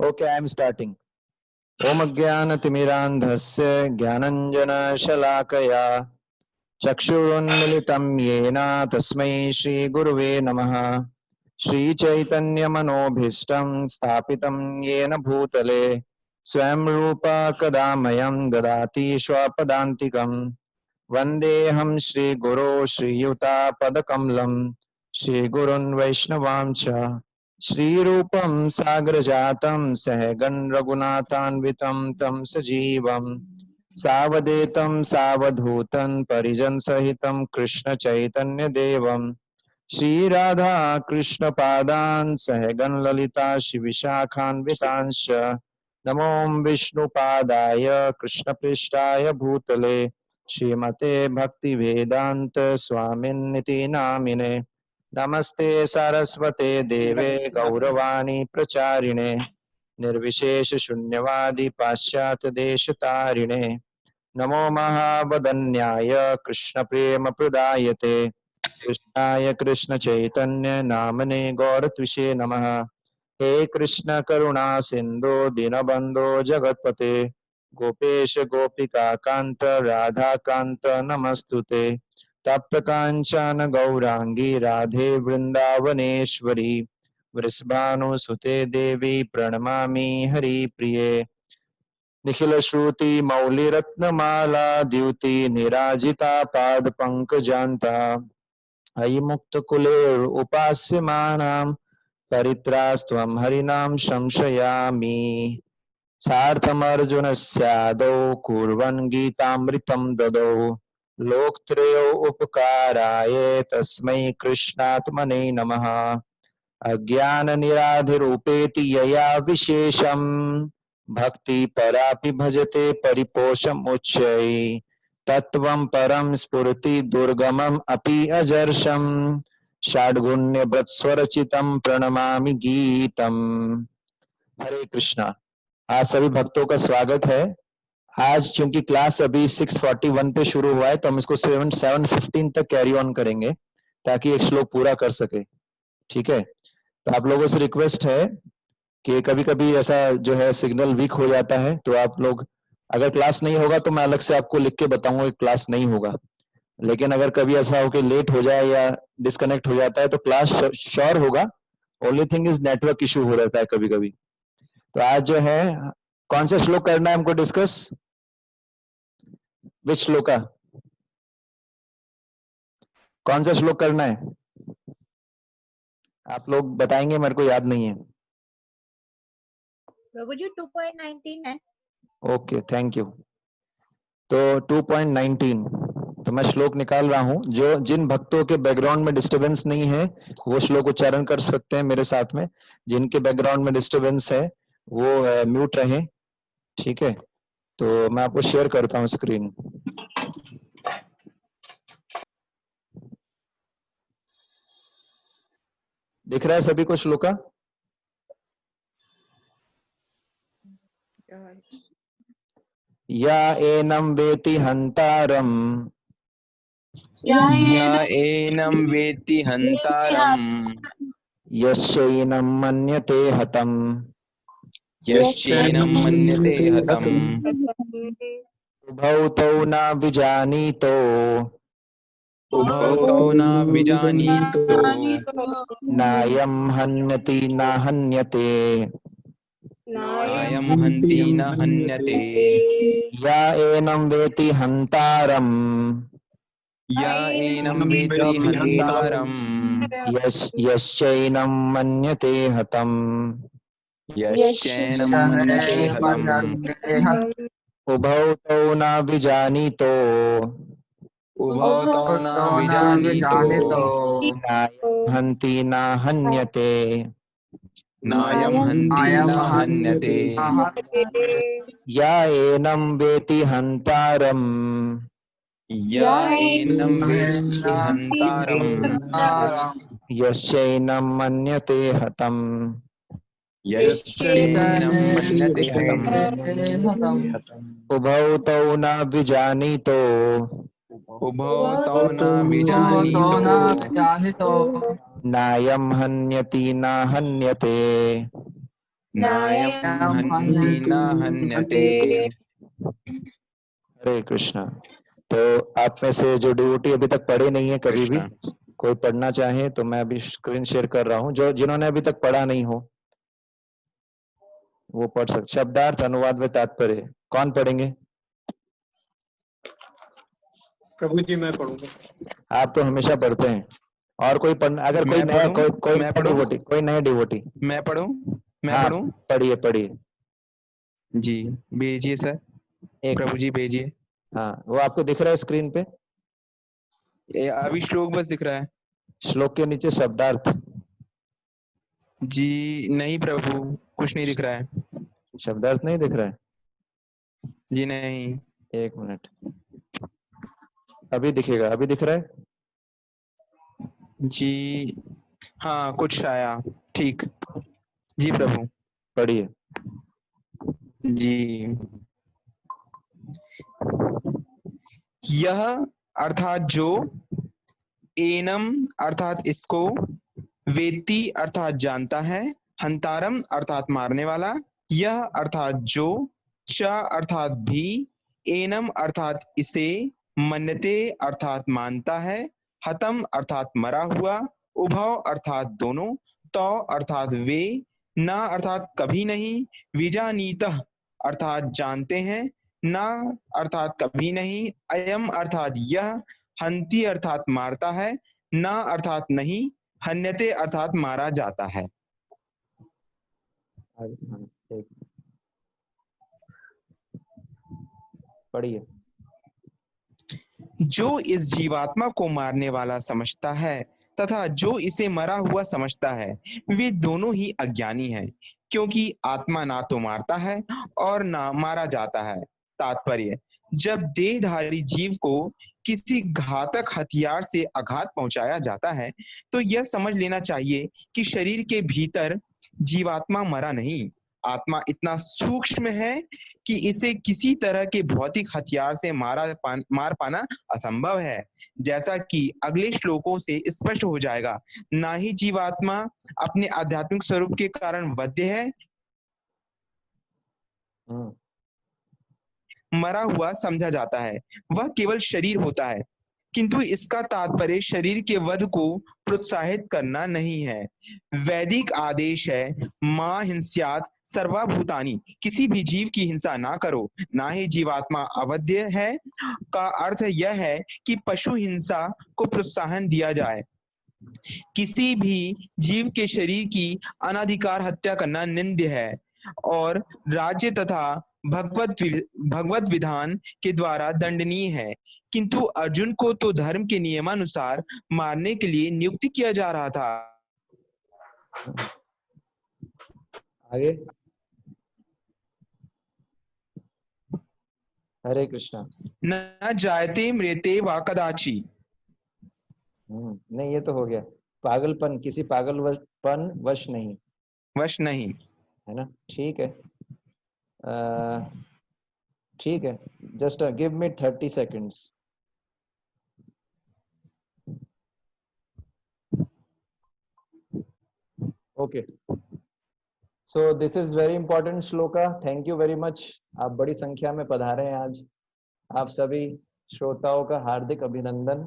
Okay, I am starting. Om Ajnanatimirandhasya Jnananjana-shalakaya Chakshurunmilitam yena tasmai Shri Guruve Namaha. Shri Chaitanya Manobhishtam Sthapitam yena bhutale Swayam Rupa Kadamayam Dadati Swapadantikam Vandeham Shri Guru Shri Yuta Padakamlam Shri Gurun Vaishnavamcha Shri Rupam Sagrajatam Sahagan Raghunathanvitam Tam Sajivam Savadetam Savadhutan Parijan Sahitam Krishna Chaitanya Devam Shri Radha Krishna Padan Sahagan Lalita Shivishakhan Vitansha Namo Vishnu Padaya Krishna Prishtaya Bhutale Shrimate Bhakti Vedanta Swaminiti Namine Namaste Saraswate Deve Gauravani Pracharine Nirvishesha Shunyavadi Paschat Deshatarine Namo Mahabadanyaya Krishna Prema Pradayate कृष्णाय कृष्ण चैतन्य नामने गौरत्विषे नमः। हे कृष्ण करुणा सिंधु दीनबंधो जगतपते गोपेश गोपिका कांत राधा कांत नमस्तुते तप्त कांचन गौरांगी राधे वृंदावनेश्वरी वृषभानुसुते देवी प्रणमामि हरिप्रिये निखिल श्रुति मौलिरत्नमाला द्युति निराजिता पाद पंकजान्ता अयि मुक्त कुलेर उपास्यमानां परित्रास्त्वं हरिनाम संशयामि सार्थमर्जुनस्यादौ कुर्वन् गीतामृतं ददौ लोकत्रयो उपकाराय तस्मै कृष्णात्मने नमः अज्ञाननिराधिरूपेति यया विशेषं भक्ति परापि भजते परिपोषम् उच्चैः तत्वं परम स्फुरति दुर्गमम् अपि अजर्षम् षाड्गुण्यवत्स्वरचितं प्रणमामि गीतम। हरे कृष्णा। आप सभी भक्तों का स्वागत है। आज चूंकि क्लास अभी 6:41 पे शुरू हुआ है तो हम इसको 7:15 तक कैरी ऑन करेंगे ताकि एक श्लोक पूरा कर सके। ठीक है, तो आप लोगों से रिक्वेस्ट है कि कभी कभी ऐसा जो है सिग्नल वीक हो जाता है, तो आप लोग अगर क्लास नहीं होगा तो मैं अलग से आपको लिख के बताऊंगा कि क्लास नहीं होगा, लेकिन अगर कभी ऐसा हो कि लेट हो जाए या डिस्कनेक्ट हो जाता है तो क्लास श्योर होगा। Only thing is network issue हो रहता है कभी कभी। तो आज जो है कौन सा श्लोक करना है हमको डिस्कस? विच श्लोका? कौन सा श्लोक करना है आप लोग बताएंगे, मेरे को याद नहीं है। प्रभु जी 2.19 है। Okay, thank you. तो 2.19 तो मैं श्लोक निकाल रहा हूं। जो जिन भक्तों के बैकग्राउंड में डिस्टरबेंस नहीं है वो श्लोक उच्चारण कर सकते हैं मेरे साथ में। जिनके बैकग्राउंड में डिस्टरबेंस है वो म्यूट रहे। ठीक है, तो मैं आपको शेयर करता हूं स्क्रीन। दिख रहा है सभी को श्लोका? या एनं वेति हंतारम या एनं वेत्ति हन्तारम् यस्यैनं मन्यते हतम् यश्चैनं मन्यते हतम् उभौ तौ न विजानीतो उभौ तौ न विजानीतो नायं हन्यति न हन्यते नायं हन्ति न हन्यते या एनं वेति हन्तारम् या एनं वेत्ति हन्तारम् यश्चैनं मन्यते हतम् यश्चैनं मन्यते हतम् उभौ तौ न विजानीतो उभौ तौ न विजानीतो नायं हन्ति न हन्यते नायं हन्ति न हन्यते या एनं वेति हन्तारम् या एनं वेत्ति हन्तारम् यश्चैनं मन्यते हतम् यश्चैनं मन्यते हतम् उभौ तौ न विजानीतो उभौ तौ न विजानीतो नायं हन्यति न हन्यते नायं हन्ति न हन्यते। हरे कृष्णा। तो आप में से जो डिवोटी अभी तक पढ़े नहीं है कभी भी, कृष्णा। कोई पढ़ना चाहे तो मैं अभी स्क्रीन शेयर कर रहा हूं, जो जिन्होंने अभी तक पढ़ा नहीं हो वो पढ़ सकते। शब्दार्थ, अनुवाद व तात्पर्य कौन पढ़ेंगे? प्रभु जी मैं पढ़ूंगा। आप तो हमेशा पढ़ते हैं। और कोई पढ़ना, अगर कोई मैं नया, पढ़ूं? कोई मैं नया पढ़ूं? डिवोटी, कोई नया डिवोटी। मैं पढ़ूं? मैं हाँ, पढ़ूं? पढ़िए पढ़िए। जी भेजिए सर, एक प्रभु जी भेजिए। हाँ, वो आपको दिख रहा है स्क्रीन पे? अभी श्लोक बस दिख रहा है। श्लोक के नीचे शब्दार्थ। जी नहीं प्रभु, कुछ नहीं दिख रहा है। शब्दार्थ नहीं दिख रहा है? जी नहीं। एक मिनट, अभी दिखेगा। अभी दिख रहा है? जी हाँ, कुछ आया। ठीक। जी प्रभु। पढ़िए। जी। यह अर्थात जो, एनम अर्थात इसको, वेत्ति अर्थात जानता है, हंतारम अर्थात मारने वाला, यह अर्थात जो, च अर्थात भी, एनम अर्थात इसे, मन्यते अर्थात मानता है, हतम अर्थात मरा हुआ, उभव अर्थात दोनों, तौ अर्थात वे, न अर्थात कभी नहीं, विजानीतः अर्थात जानते हैं, न अर्थात कभी नहीं, अयम अर्थात यह, हंति अर्थात मारता है, न अर्थात नहीं, हन्यते अर्थात मारा जाता है। हाँ, एक पढ़िए। जो इस जीवात्मा को मारने वाला समझता है तथा जो इसे मरा हुआ समझता है, वे दोनों ही अज्ञानी हैं, क्योंकि आत्मा ना तो मारता है और ना मारा जाता है। तात्पर्य, जब देहधारी जीव को किसी घातक हथियार से आघात पहुंचाया जाता है, तो यह समझ लेना चाहिए कि शरीर के भीतर जीवात्मा मरा नहीं, आत्मा इतना सूक्ष्म है कि इसे किसी तरह के भौतिक हथियार से मार पाना असंभव है। जैसा कि अगले श्लोकों से स्पष्ट हो जाएगा, ना ही जीवात्मा अपने आध्यात्मिक स्वरूप के कारण वध्य है, मरा हुआ समझा जाता है, वह केवल शरीर होता है। किंतु इसका तात्पर्य शरीर के वध को प्रोत्साहित करना नहीं है। वैदिक आदेश है, मां हिंस्यात् सर्वभूतानि, किसी भी जीव की हिंसा ना करो। ना ही जीवात्मा अवध्य है का अर्थ यह है कि पशु हिंसा को प्रोत्साहन दिया जाए। किसी भी जीव के शरीर की अनाधिकार हत्या करना निंद्य है और राज्य तथा भगवत विधान के द्वारा दंडनीय है। किंतु अर्जुन को तो धर्म के नियमानुसार मारने के लिए नियुक्त किया जा रहा था। आगे। हरे कृष्णा। न जायते म्रियते वा कदाचि। नहीं, ये तो हो गया। पागलपन, किसी पागलपन वश नहीं, वश नहीं। है ना? ठीक है, ठीक है। Just give me 30 seconds. Okay, so this is very important shloka. Thank you very much. आप बड़ी संख्या में पधारे हैं आज। आप सभी श्रोताओं का हार्दिक अभिनंदन।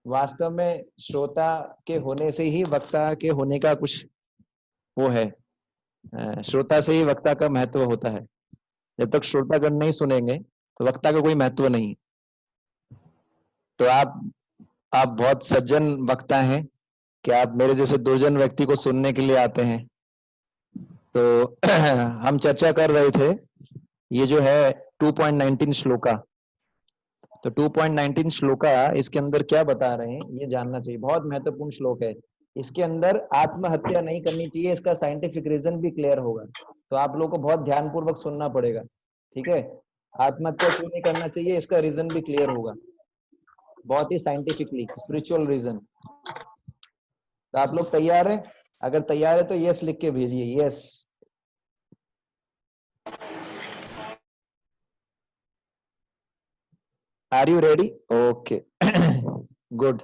वास्तव में श्रोता के होने से ही वक्ता के होने का कुछ वो है, श्रोता से ही वक्ता का महत्व होता है। जब तक श्रोतागण नहीं सुनेंगे तो वक्ता का कोई महत्व नहीं। तो आप बहुत सज्जन वक्ता हैं कि आप मेरे जैसे दुर्जन व्यक्ति को सुनने के लिए आते हैं। तो हम चर्चा कर रहे थे, ये जो है 2.19 श्लोका। तो 2.19 श्लोका, इसके अंदर क्या बता रहे हैं ये जानना चाहिए। बहुत महत्वपूर्ण श्लोक है। इसके अंदर आत्महत्या नहीं करनी चाहिए, इसका साइंटिफिक रीजन भी क्लियर होगा। तो आप लोगों को बहुत ध्यानपूर्वक सुनना पड़ेगा, ठीक है? आत्महत्या क्यों नहीं करना चाहिए, इसका रीजन भी क्लियर होगा, बहुत ही साइंटिफिकली, स्पिरिचुअल रीजन। तो आप लोग तैयार हैं? अगर तैयार है तो यस लिख के भेजिए, yes. Are you ready? Okay, good.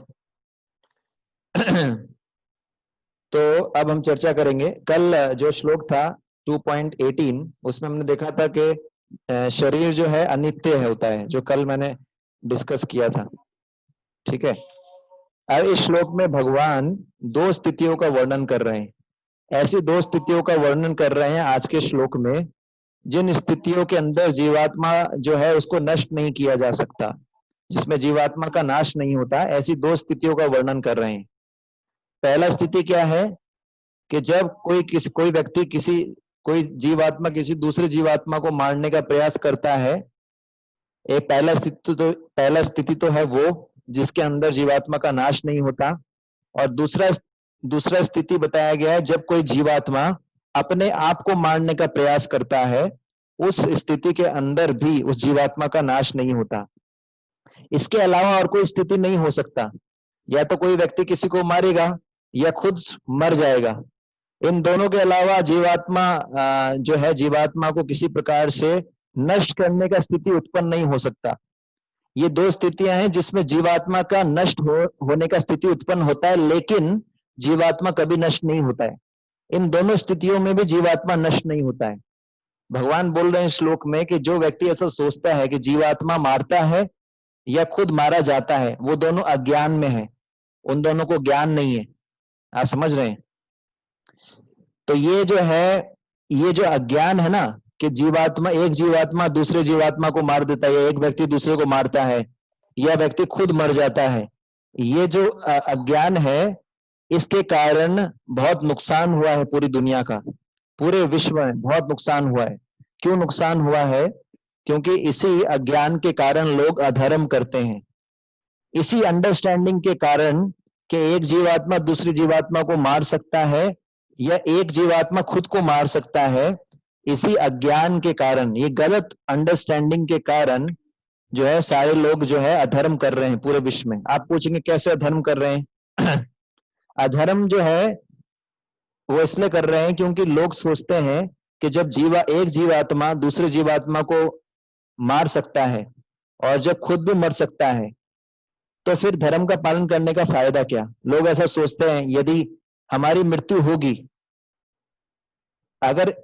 तो अब हम चर्चा करेंगे। कल जो श्लोक था 2.18 उसमें हमने देखा था कि शरीर जो है अनित्य है होता है, जो कल मैंने डिस्कस किया था। ठीक है, अब इस श्लोक में भगवान दो स्थितियों का वर्णन कर रहे हैं। ऐसी दो स्थितियों का वर्णन कर रहे हैं आज के श्लोक में, जिन स्थितियों के अंदर जीवात्मा जो है उसको नष्ट नहीं किया जा सकता, जिसमें जीवात्मा का नाश नहीं होता। ऐसी दो स्थितियों का वर्णन कर रहे हैं। पहला स्थिति क्या है कि जब कोई व्यक्ति कोई जीवात्मा किसी दूसरे जीवात्मा को मारने का प्रयास करता है। एक पहला स्थिति तो है वो जिसके अंदर जीवात्मा का नाश नहीं होता, और दूसरा स्थिति बताया गया है जब कोई जीवात्मा अपने आप को मारने का प्रयास करता है, उस स्थिति के अंदर भी उस जीवात्मा का नाश नहीं होता। इसके अलावा और कोई स्थिति नहीं हो सकता। या तो कोई व्यक्ति किसी को मारेगा या खुद मर जाएगा। इन दोनों के अलावा जीवात्मा जो है जीवात्मा को किसी प्रकार से नष्ट करने का स्थिति उत्पन्न नहीं हो सकता। ये दो स्थितियां हैं जिसमें जीवात्मा का नष्ट होने का स्थिति उत्पन्न होता है, लेकिन जीवात्मा कभी नष्ट नहीं होता है। इन दोनों स्थितियों में भी जीवात्मा नष्ट नहीं होता है। भगवान बोल रहे हैं श्लोक में कि जो व्यक्ति ऐसा सोचता है कि जीवात्मा मारता है या खुद मारा जाता है, वो दोनों अज्ञान में है, उन दोनों को ज्ञान नहीं है। आप समझ रहे हैं? तो ये जो अज्ञान है ना, कि एक जीवात्मा दूसरे जीवात्मा को मार देता है, या एक व्यक्ति दूसरे को मारता है, या व्यक्ति खुद मर जाता है, ये जो अज्ञान है, इसके कारण बहुत नुकसान हुआ है पूरी दुनिया का, पूरे विश्व में बहुत नुकसान हुआ है। क्यों नुकसान हुआ है? क्योंकि इसी अज्ञान के कारण लोग अधर्म करते हैं। इसी अंडरस्टैंडिंग के कारण कि एक जीवात्मा दूसरी जीवात्मा को मार सकता है या एक जीवात्मा खुद को मार सकता है, इसी अज्ञान के कारण, ये गलत अंडरस्टैंडिंग के कारण जो है सारे लोग जो है अधर्म कर रहे हैं पूरे विश्व में। आप पूछेंगे कैसे अधर्म कर रहे हैं? अधर्म जो है वो इसलिए कर रहे हैं क्योंकि लोग सोचते हैं कि जब एक जीवात्मा दूसरे जीवात्मा को मार सकता है और जब खुद भी मर सकता है, तो फिर धर्म का पालन करने का फायदा क्या? लोग ऐसा सोचते हैं यदि हमारी मृत्यु होगी, अगर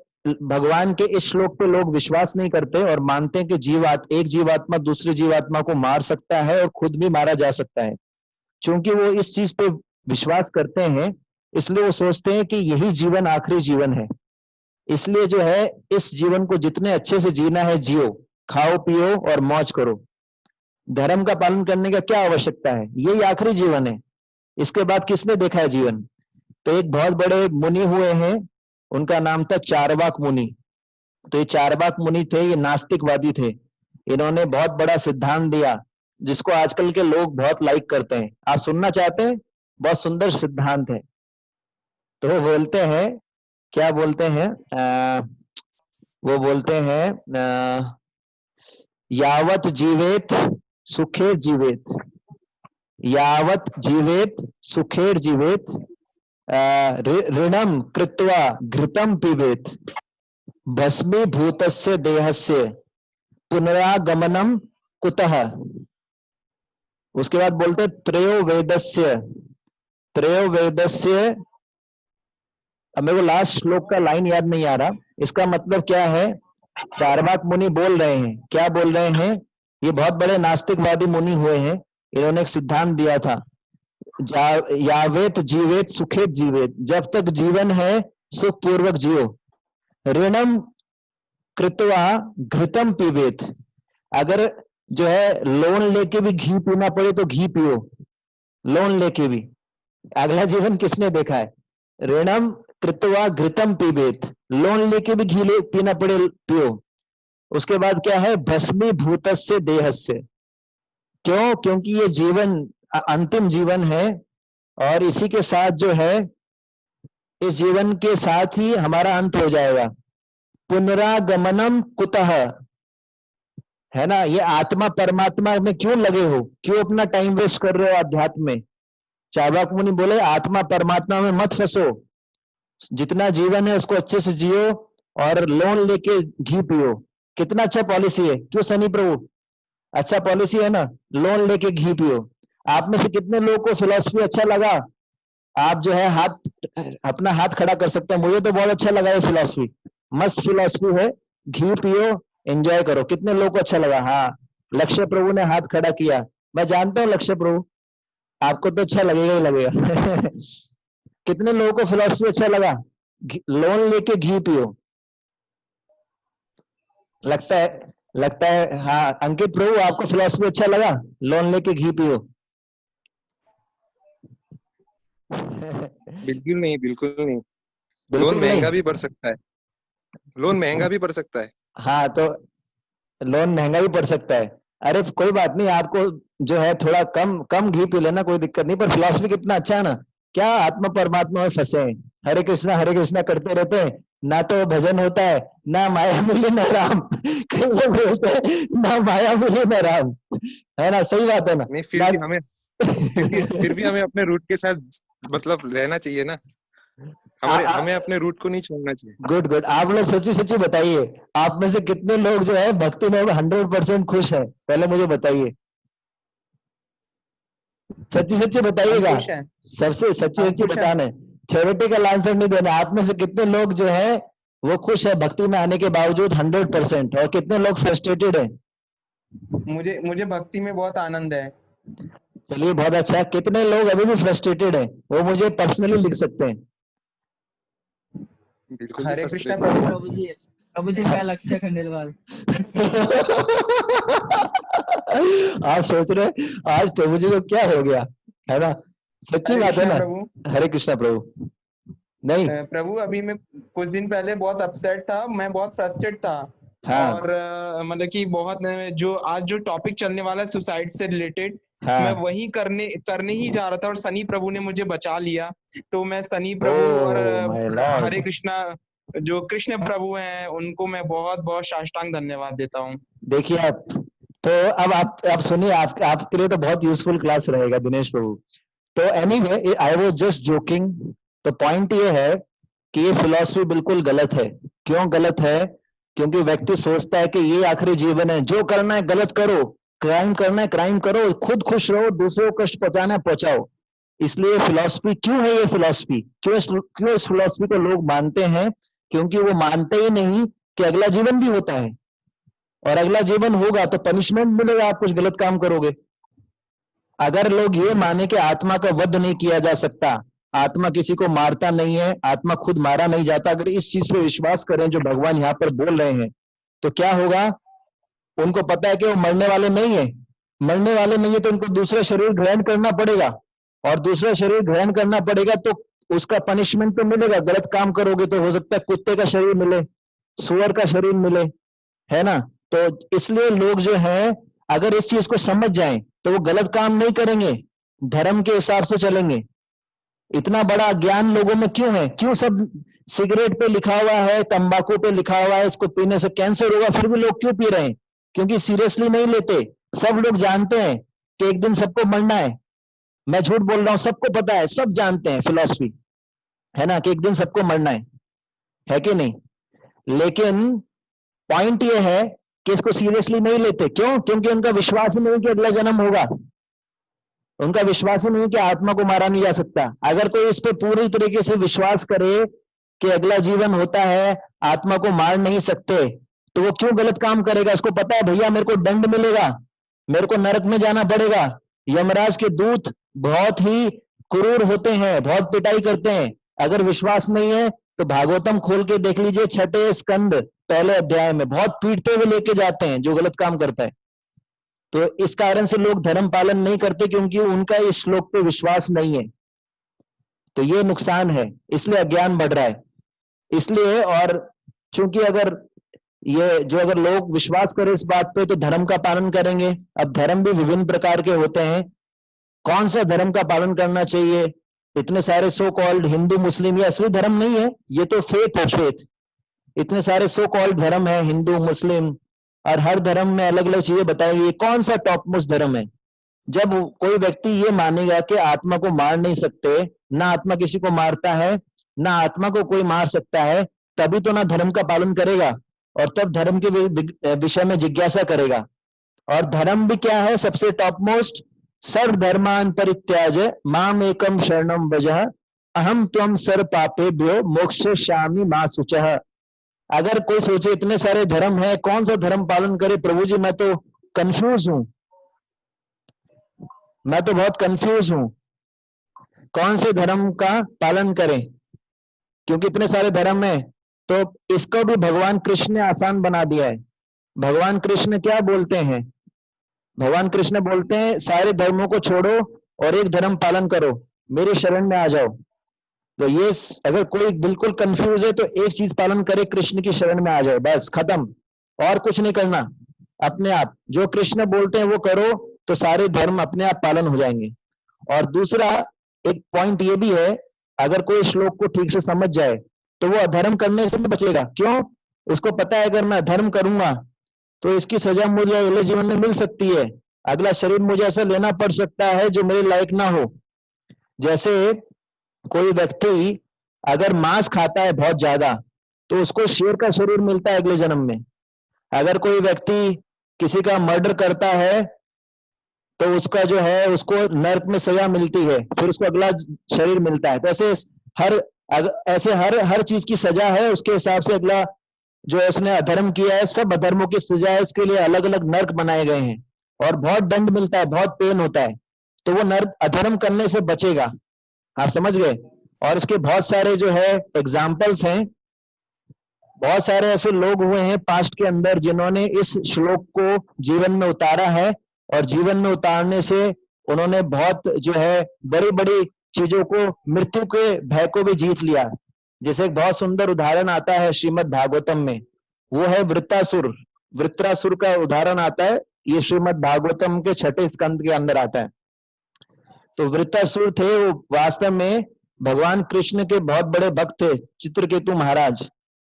भगवान के इस श्लोक पे लोग विश्वास नहीं करते और मानते हैं कि एक जीवात्मा दूसरे जीवात्मा को मार सकता है और खुद भी मारा जा सकता है, क्योंकि वो इस चीज पे विश्वास करते हैं, इसलिए वो सोचते हैं कि यही जीवन आखिरी जीवन है। इसलिए जो है इस जीवन को जितने अच्छे से जीना है जियो, खाओ पियो और मौज करो। धर्म का पालन करने का क्या आवश्यकता है? यही आखिरी जीवन है, इसके बाद किसने देखा है जीवन? तो एक बहुत बड़े मुनि हुए हैं, उनका नाम था चारवाक मुनि। तो ये चारवाक मुनि थे, ये नास्तिकवादी थे। इन्होंने बहुत बड़ा सिद्धांत दिया जिसको आजकल के लोग बहुत लाइक करते हैं। आप सुनना चाहते हैं? बहुत सुंदर सिद्धांत है। तो वो बोलते हैं, क्या बोलते हैं? वो बोलते हैं यावत जीवेत सुखेर जीवेत, यावत जीवेत सुखेर जीवेत, ऋणम कृत्वा घृतम पिबेत, भस्मीभूतस्य देहस्य पुनरागमनम कुतः। उसके बाद बोलते त्रयो वेदस्य। अब मेरे को लास्ट श्लोक का लाइन याद नहीं आ रहा, इसका मतलब क्या है? चारवाक मुनि बोल रहे हैं, क्या बोल रहे हैं? ये बहुत बड़े नास्तिकवादी मुनि हुए हैं, इन्होंने एक सिद्धांत दिया था, यावेत जीवेत सुखेत जीवेत, जब तक जीवन है सुख पूर्वक जियो। ऋणम कृत्वा घृतम पीबेत, अगर जो है लोन लेके भी घी पीना पड़े तो घी पियो, लोन लेके भी। अगला जीवन किसने देखा है? ऋणम कृत्वा घृतम पीबेत, लोन लेके भी घी पीना पड़े पियो। उसके बाद क्या है? भस्मीभूतस्य देहस्य। क्यों? क्योंकि ये जीवन अंतिम जीवन है और इसी के साथ जो है, इस जीवन के साथ ही हमारा अंत हो जाएगा। पुनरागमनम कुतः, है ना? ये आत्मा परमात्मा में क्यों लगे हो? क्यों अपना टाइम वेस्ट कर रहे हो अध्यात्म में? चारवाक मुनि बोले आत्मा परमात्मा में मत फंसो, जितना जीवन है उसको अच्छे से जियो और लोन लेके घी पियो। कितना अच्छा पॉलिसी है, क्यों शनि प्रभु? अच्छा पॉलिसी है ना, लोन लेके घी पियो। आप में से कितने लोगों को फिलॉसफी अच्छा लगा? आप जो है अपना हाथ खड़ा कर सकते हैं। मुझे तो बहुत अच्छा लगा ये फिलॉसफी, मस्त फिलॉसफी है। घी पियो, एंजॉय करो। कितने लोगों को अच्छा लगा? हाँ, लक्ष्य प्रभु ने हाथ खड़ा किया। मैं जानता हूँ लक्ष्य प्रभु, आपको तो अच्छा लगेगा ही लगेगा। कितने लोगों को फिलॉसफी अच्छा लगा? लोन लेके घी पियो, लगता है हाँ। अंकित प्रभु, आपको फिलॉसफी अच्छा लगा? लोन लेके घी पियो। बिल्कुल नहीं, बिल्कुल नहीं। लोन बिल्कुल महंगा नहीं। भी पड़ सकता है, लोन महंगा भी पड़ सकता है। हाँ, तो लोन महंगा भी पड़ सकता है। अरे कोई बात नहीं, आपको जो है थोड़ा कम कम घी पी लेना, कोई दिक्कत नहीं। पर फिलॉसफी कितना अच्छा है ना, क्या आत्मा परमात्मा में फंसे हैं, हरे कृष्णा करते रहते हैं, ना तो भजन होता है, ना माया मिली ना राम। कई लोग बोलते हैं ना माया मिली ना राम, है ना? सही बात है ना? नहीं, फिर भी हमें अपने रूट के साथ मतलब रहना चाहिए ना। हमें अपने रूट को नहीं छोड़ना चाहिए। Good good. आप लोग सच्ची सच्ची बताइए, आप में से कितने लोग जो है भक्ति में 100% खुश है? पहले मुझे बताइए, सच्ची सच्ची हम बताइएगा। खुश हैं। सबसे सच्ची हम सच्ची खुश हैं। बताना है, थ्योरेटिकल आंसर नहीं देना। आप में से कितने लोग जो है वो खुश है भक्ति में आने के बावजूद 100%, और कितने लोग फ्रस्ट्रेटेड है? मुझे भक्ति में बहुत आनंद है। चलिए बहुत अच्छा। कितने लोग अभी भी फ्रस्ट्रेटेड है? वो मुझे पर्सनली लिख सकते हैं। बिल्कुल भी हरे कृष्णा फ्रस्ट्रेटेड प्रभु। प्रभु जी मैं लक्ष्य खंडेलवाल। आप सोच रहे हैं आज प्रभु जी को क्या हो गया, है ना? सच्ची हरे बात है कृष्णा ना? प्रभु। हरे कृष्णा प्रभु। नहीं, प्रभु अभी मैं कुछ दिन पहले बहुत अपसेट था, मैं बहुत फ्रस्ट्रेट था। हाँ और मतलब कि बहुत जो आज जो टॉपिक चलने वाला है सुसाइड से रिलेटेड, मैं हाँ। वही करने ही जा रहा था और सनी प्रभु ने मुझे बचा लिया। तो मैं सनी प्रभु और ओ माय लॉर्ड। हरे कृष्णा जो कृष्ण प्रभु हैं उनको मैं बहुत बहुत साष्टांग धन्यवाद देता हूँ। देखिए आप, तो अब आप सुनिए, आपके लिए तो बहुत यूजफुल क्लास रहेगा दिनेश प्रभु। तो anyway, I was just joking. तो पॉइंट ये है कि ये फिलॉसफी बिल्कुल गलत है। क्यों गलत है? क्योंकि व्यक्ति सोचता है कि ये आखिरी जीवन है, जो करना है गलत करो, क्राइम करना है क्राइम करो, खुद खुश रहो, दूसरों को कष्ट पहुंचाना है पहुंचाओ। इसलिए फिलॉसफी क्यों है? ये फिलॉसफी क्यों इस फिलॉसफी को लोग मानते हैं? क्योंकि वो मानते ही नहीं कि अगला जीवन भी होता है, और अगला जीवन होगा तो पनिशमेंट मिलेगा आप कुछ गलत काम करोगे। अगर लोग ये माने कि आत्मा का वध नहीं किया जा सकता, आत्मा किसी को मारता नहीं है, आत्मा खुद मारा नहीं जाता, अगर इस चीज पे विश्वास करें जो भगवान यहां पर बोल रहे हैं, तो क्या होगा? उनको पता है कि वो मरने वाले नहीं है। मरने वाले नहीं है तो उनको दूसरा शरीर ग्रहण करना पड़ेगा, और दूसरा शरीर ग्रहण करना पड़ेगा तो उसका पनिशमेंट तो मिलेगा। गलत काम करोगे तो हो सकता है कुत्ते का शरीर मिले, सुअर का शरीर मिले, है ना? तो इसलिए लोग जो है अगर इस चीज को समझ जाएं तो वो गलत काम नहीं करेंगे, धर्म के हिसाब से चलेंगे। इतना बड़ा ज्ञान लोगों में क्यों है? क्यों सब सिगरेट पे लिखा हुआ है, तंबाकू पे लिखा हुआ है इसको पीने से कैंसर होगा, फिर भी लोग क्यों पी रहे हैं? क्योंकि सीरियसली नहीं लेते। सब लोग जानते हैं कि एक दिन सबको मरना है। मैं झूठ बोल रहा हूं, सबको पता है, सब जानते हैं फिलॉसफी, है ना, कि एक दिन सबको मरना है कि नहीं? लेकिन पॉइंट ये है कि इसको सीरियसली नहीं लेते। क्यों? क्योंकि उनका विश्वास ही नहीं कि अगला जन्म होगा, उनका विश्वास ही नहीं कि आत्मा को मारा नहीं जा सकता। अगर कोई इस पे पूरी तरीके से विश्वास करे कि अगला जीवन होता है, आत्मा को मार नहीं सकते, तो वो क्यों गलत काम करेगा? उसको पता है भैया मेरे को दंड मिलेगा, मेरे को नरक में जाना पड़ेगा। यमराज के दूत बहुत ही क्रूर होते हैं, बहुत पिटाई करते हैं। अगर विश्वास नहीं है तो भागवतम खोल के देख लीजिए, 6 स्कंद पहले अध्याय में बहुत पीटते हुए लेके जाते हैं जो गलत काम करता है। तो इस कारण से लोग धर्म पालन नहीं करते, क्योंकि उनका इस श्लोक पे विश्वास नहीं है। तो ये नुकसान है, इसलिए अज्ञान बढ़ रहा है। इसलिए, और चूंकि अगर अगर लोग विश्वास करें इस बात पे तो धर्म का पालन करेंगे। अब धर्म भी विभिन्न प्रकार के होते हैं, कौन सा धर्म का पालन करना चाहिए? इतने सारे सो कॉल्ड हिंदू मुस्लिम, ये असली धर्म नहीं है, ये तो फेथ है, फेथ। इतने सारे सो कॉल्ड धर्म है, हिंदू मुस्लिम, और हर धर्म में अलग अलग चीजें बताई गई। कौन सा टॉप मोस्ट धर्म है? जब कोई व्यक्ति ये मानेगा कि आत्मा को मार नहीं सकते, ना आत्मा किसी को मारता है, ना आत्मा को कोई मार सकता है, तभी तो ना धर्म का पालन करेगा, और तब धर्म के विषय में जिज्ञासा करेगा। और धर्म भी क्या है सबसे टॉप मोस्ट? सर्व धर्मान परित्याज्य माम एकम शरणम भजः अहम त्वम सर्व पापेभ्यो मोक्षयिष्यामि मा शुचः। अगर कोई सोचे इतने सारे धर्म है, कौन सा धर्म पालन करे प्रभु जी, मैं तो कंफ्यूज हूं, मैं तो बहुत कंफ्यूज हूं, कौन से धर्म का पालन करें, क्योंकि इतने सारे धर्म है। तो इसको भी भगवान कृष्ण ने आसान बना दिया है। भगवान कृष्ण क्या बोलते हैं? भगवान कृष्ण बोलते हैं सारे धर्मों को छोड़ो और एक धर्म पालन करो, मेरे शरण में आ जाओ। तो ये अगर कोई बिल्कुल कंफ्यूज है तो एक चीज पालन करे, कृष्ण की शरण में आ जाए, बस खत्म, और कुछ नहीं करना। अपने आप जो कृष्ण बोलते हैं वो करो तो सारे धर्म अपने आप पालन हो जाएंगे। और दूसरा एक पॉइंट ये भी है, अगर कोई श्लोक को ठीक से समझ जाए तो वो अधर्म करने से भी बचेगा। क्यों? उसको पता है अगर मैं अधर्म करूंगा तो इसकी सजा मुझे अगले जीवन में मिल सकती है, अगला शरीर मुझे ऐसा लेना पड़ सकता है जो मेरे लायक ना हो। जैसे कोई व्यक्ति अगर मांस खाता है बहुत ज्यादा तो उसको शेर का शरीर मिलता है अगले जन्म में। अगर कोई व्यक्ति किसी का मर्डर करता है तो उसका जो है उसको नरक में सजा मिलती है, फिर उसको अगला शरीर मिलता है। तो ऐसे हर चीज की सजा है, उसके हिसाब से अगला जो है उसने अधर्म किया है, सब अधर्मों की सजा है, उसके लिए अलग अलग नर्क बनाए गए हैं और बहुत दंड मिलता है, बहुत पेन होता है। तो वो नर्क अधर्म करने से बचेगा। आप समझ गए? और इसके बहुत सारे जो है एग्जाम्पल्स हैं, बहुत सारे ऐसे लोग हुए हैं पास्ट के अंदर जिन्होंने इस श्लोक को जीवन में उतारा है, और जीवन में उतारने से उन्होंने बहुत जो है बड़ी बड़ी चीजों को, मृत्यु के भय को भी जीत लिया। जैसे एक बहुत सुंदर उदाहरण आता है श्रीमद् भागवतम में, वो है वृत्रासुर। वृत्रासुर का उदाहरण आता है, ये श्रीमद् भागवतम के 6ठे स्कंद के अंदर आता है। तो वृत्रासुर थे, वो वास्तव में भगवान कृष्ण के बहुत बड़े भक्त थे, चित्रकेतु महाराज।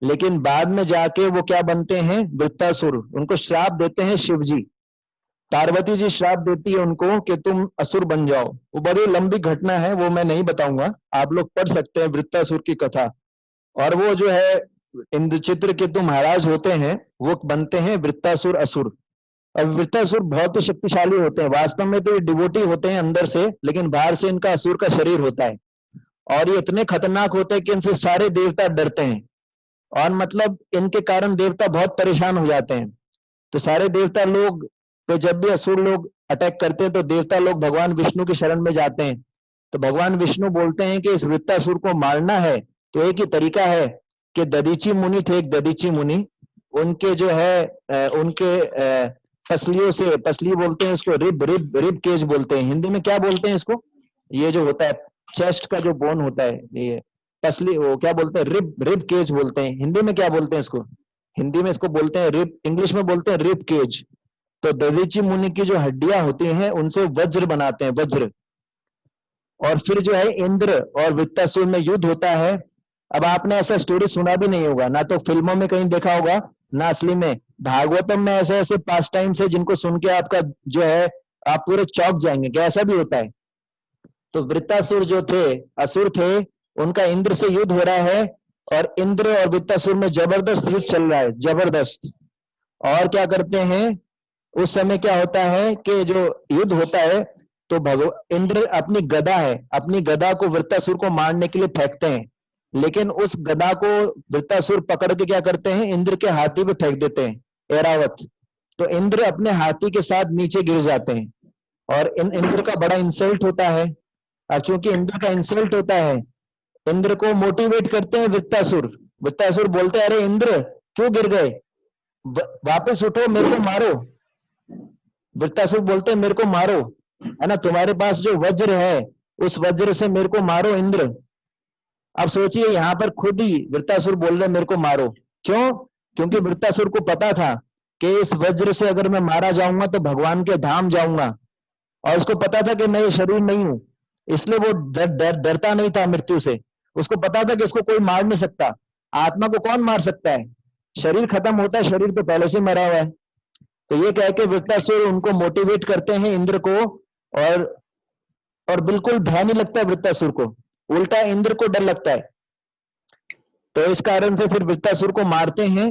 लेकिन बाद में जाके वो क्या बनते हैं? वृत्रासुर। उनको श्राप देते हैं शिव जी, पार्वती जी श्राप देती है उनको कि तुम असुर बन जाओ। वो बड़ी लंबी घटना है, वो मैं नहीं बताऊंगा, आप लोग पढ़ सकते हैं वृत्रासुर की कथा। और वो जो है इंद्र चित्रकेतु महाराज होते हैं, वो बनते हैं वृत्रासुर असुर। और वृत्रासुर बहुत ही शक्तिशाली होते हैं, वास्तव में तो ये डिवोटी होते हैं अंदर से, लेकिन बाहर से इनका असुर का शरीर होता है। और ये इतने खतरनाक होते हैं कि इनसे सारे देवता डरते हैं, और मतलब इनके कारण देवता बहुत परेशान हो जाते हैं। तो सारे देवता लोग तो जब भी असुर लोग अटैक करते हैं तो देवता लोग भगवान विष्णु की शरण में जाते हैं। तो भगवान विष्णु बोलते हैं कि इस वृत्रासुर को मारना है तो एक ही तरीका है कि दधीची मुनि थे, एक दधीची मुनि, उनके जो है उनके पसलियों से, पसली बोलते हैं उसको, रिब केज बोलते हैं, हिंदी में क्या बोलते हैं इसको? ये जो होता है चेस्ट का जो बोन होता है, ये पसली, वो क्या बोलते हैं? रिब केज बोलते हैं। हिंदी में क्या बोलते हैं इसको? हिंदी में इसको बोलते हैं रिब, इंग्लिश में बोलते हैं रिब केज। तो दधीची मुनि की जो हड्डियां होती हैं उनसे वज्र बनाते हैं, वज्र। और फिर जो है इंद्र और वृत्रासुर में युद्ध होता है। अब आपने ऐसा स्टोरी सुना भी नहीं होगा, ना तो फिल्मों में कहीं देखा होगा, ना असली में। भागवतम में ऐसे ऐसे पास टाइम से जिनको सुन के आपका जो है आप पूरे चौंक जाएंगे कि ऐसा भी होता है। तो वृत्रासुर जो थे, असुर थे, उनका इंद्र से युद्ध हो रहा है, और इंद्र और वृत्रासुर में जबरदस्त युद्ध चल रहा है, जबरदस्त। और क्या करते हैं उस समय, क्या होता है कि जो युद्ध होता है तो इंद्र अपनी गदा है, अपनी गदा को वृत्रासुर को मारने के लिए फेंकते हैं, लेकिन उस गदा को वृत्रासुर पकड़ के क्या करते हैं? इंद्र के हाथी पे फेंक देते हैं, ऐरावत। तो इंद्र अपने हाथी के साथ नीचे गिर जाते हैं, और इंद्र का बड़ा इंसल्ट होता है। अब चूंकि इंद्र का इंसल्ट होता है, इंद्र को मोटिवेट करते हैं वृत्रासुर। वृत्रासुर बोलते हैं, अरे इंद्र क्यों गिर गए, वापस उठो, मेरे को मारो। वृत्रासुर बोलते हैं, मेरे को मारो, है ना, तुम्हारे पास जो वज्र है उस वज्र से मेरे को मारो इंद्र। अब सोचिए यहाँ पर खुद ही वृत्रासुर बोल रहे मेरे को मारो। क्यों? क्योंकि वृत्रासुर को पता था कि इस वज्र से अगर मैं मारा जाऊंगा तो भगवान के धाम जाऊंगा, और उसको पता था कि मैं ये शरीर नहीं हूं, इसलिए वो डरता नहीं था मृत्यु से। उसको पता था कि इसको कोई मार नहीं सकता। आत्मा को कौन मार सकता है? शरीर खत्म होता है, शरीर तो पहले से मरा हुआ है। तो ये कह के वृत्रासुर उनको मोटिवेट करते हैं इंद्र को, और बिल्कुल भय नहीं लगता है वृत्रासुर को, उल्टा इंद्र को डर लगता है। तो इस कारण से फिर वृत्रासुर को मारते हैं,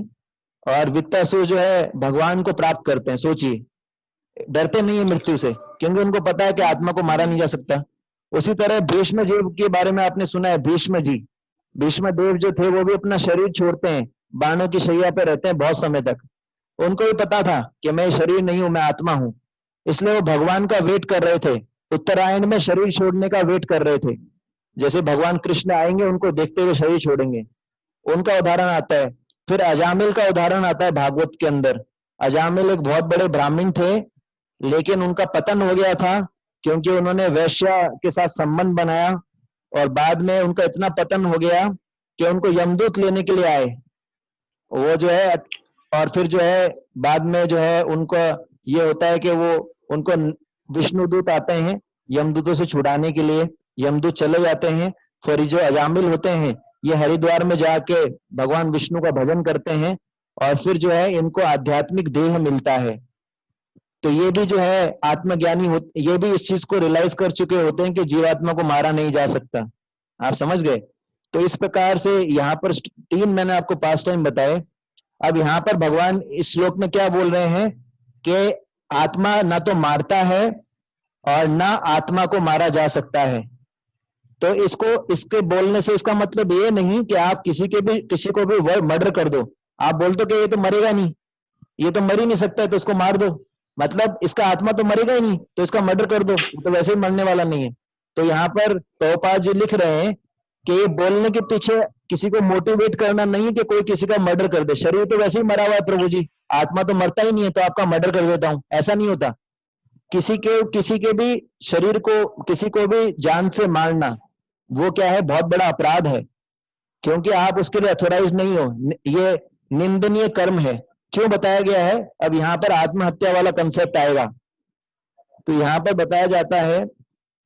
और वृत्रासुर जो है भगवान को प्राप्त करते हैं। सोचिए, डरते नहीं है मृत्यु से, क्योंकि उनको पता है कि आत्मा को मारा नहीं जा सकता। उसी तरह भीष्म जी के बारे में आपने सुना है, भीष्म जी, भीष्म देव जो थे वो भी अपना शरीर छोड़ते हैं, बाणों की शैया पे रहते हैं बहुत समय तक। उनको भी पता था कि मैं शरीर नहीं हूं, मैं आत्मा हूं, इसलिए वो भगवान का वेट कर रहे थे। उत्तरायण में शरीर छोड़ने का वेट कर रहे थे, जैसे भगवान कृष्ण आएंगे उनको देखते हुए शरीर छोड़ेंगे, उनका उदाहरण आता है। फिर अजामिल का उदाहरण आता है भागवत के अंदर। अजामिल एक बहुत बड़े ब्राह्मण थे, लेकिन उनका पतन हो गया था क्योंकि उन्होंने वैश्या के साथ संबंध बनाया, और बाद में उनका इतना पतन हो गया कि उनको यमदूत लेने के लिए आए वो जो है। और फिर जो है बाद में जो है उनको ये होता है कि वो उनको विष्णुदूत आते हैं यमदूतों से छुड़ाने के लिए, यमदूत चले जाते हैं। फिर जो अजामिल होते हैं ये हरिद्वार में जाके भगवान विष्णु का भजन करते हैं, और फिर जो है इनको आध्यात्मिक देह मिलता है। तो ये भी जो है आत्मज्ञानी होते, ये भी इस चीज को रियलाइज कर चुके होते हैं कि जीवात्मा को मारा नहीं जा सकता। आप समझ गए? तो इस प्रकार से यहाँ पर 3 मैंने आपको पास टाइम बताए। अब यहाँ पर भगवान इस श्लोक में क्या बोल रहे हैं कि आत्मा ना तो मारता है और ना आत्मा को मारा जा सकता है। तो इसके बोलने से इसका मतलब ये नहीं कि आप किसी को भी मर्डर कर दो। आप बोलते हो कि ये तो मरेगा नहीं, ये तो मर ही नहीं सकता है, तो उसको मार दो, मतलब इसका आत्मा तो मरेगा ही नहीं, तो इसका मर्डर कर दो, तो वैसे ही मरने वाला नहीं है। तो यहाँ पर प्रभुपाद जी लिख रहे हैं कि ये बोलने के पीछे किसी को मोटिवेट करना नहीं है कि कोई किसी का मर्डर कर दे। शरीर तो वैसे ही मरा हुआ है प्रभु जी, आत्मा तो मरता ही नहीं है, तो आपका मर्डर कर देता हूं, ऐसा नहीं होता। किसी के भी शरीर को, किसी को भी जान से मारना वो क्या है, बहुत बड़ा अपराध है, क्योंकि आप उसके लिए अथोराइज नहीं हो। ये निंदनीय कर्म है। क्यों बताया गया है? अब यहाँ पर आत्महत्या वाला कंसेप्ट आएगा। तो यहाँ पर बताया जाता है,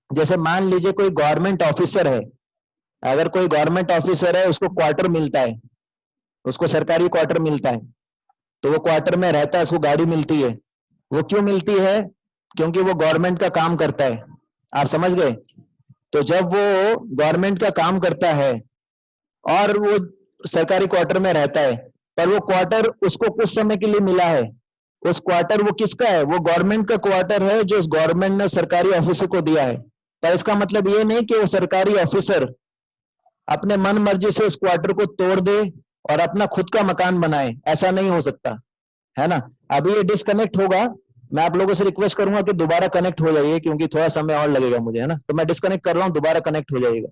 जैसे मान लीजिए कोई गवर्नमेंट ऑफिसर है, अगर कोई गवर्नमेंट ऑफिसर है उसको क्वार्टर मिलता है, उसको सरकारी क्वार्टर मिलता है, तो वो क्वार्टर में रहता है, उसको गाड़ी मिलती है। वो क्यों मिलती है? क्योंकि वो गवर्नमेंट का काम करता है। आप समझ गए? तो जब वो गवर्नमेंट का काम करता है और वो सरकारी क्वार्टर में रहता है, पर वो क्वार्टर उसको कुछ समय के लिए मिला है, उस क्वार्टर वो किसका है? वो गवर्नमेंट का क्वार्टर है जो उस गवर्नमेंट ने सरकारी ऑफिसर को दिया है। पर इसका मतलब ये नहीं कि वो सरकारी ऑफिसर अपने मन मर्जी से उस क्वार्टर को तोड़ दे और अपना खुद का मकान बनाए, ऐसा नहीं हो सकता है ना। अभी ये डिस्कनेक्ट होगा, मैं आप लोगों से रिक्वेस्ट करूंगा कि दोबारा कनेक्ट हो जाइए, क्योंकि थोड़ा समय और लगेगा मुझे, है ना। तो मैं डिस्कनेक्ट कर रहा हूं, दोबारा कनेक्ट हो जाइएगा।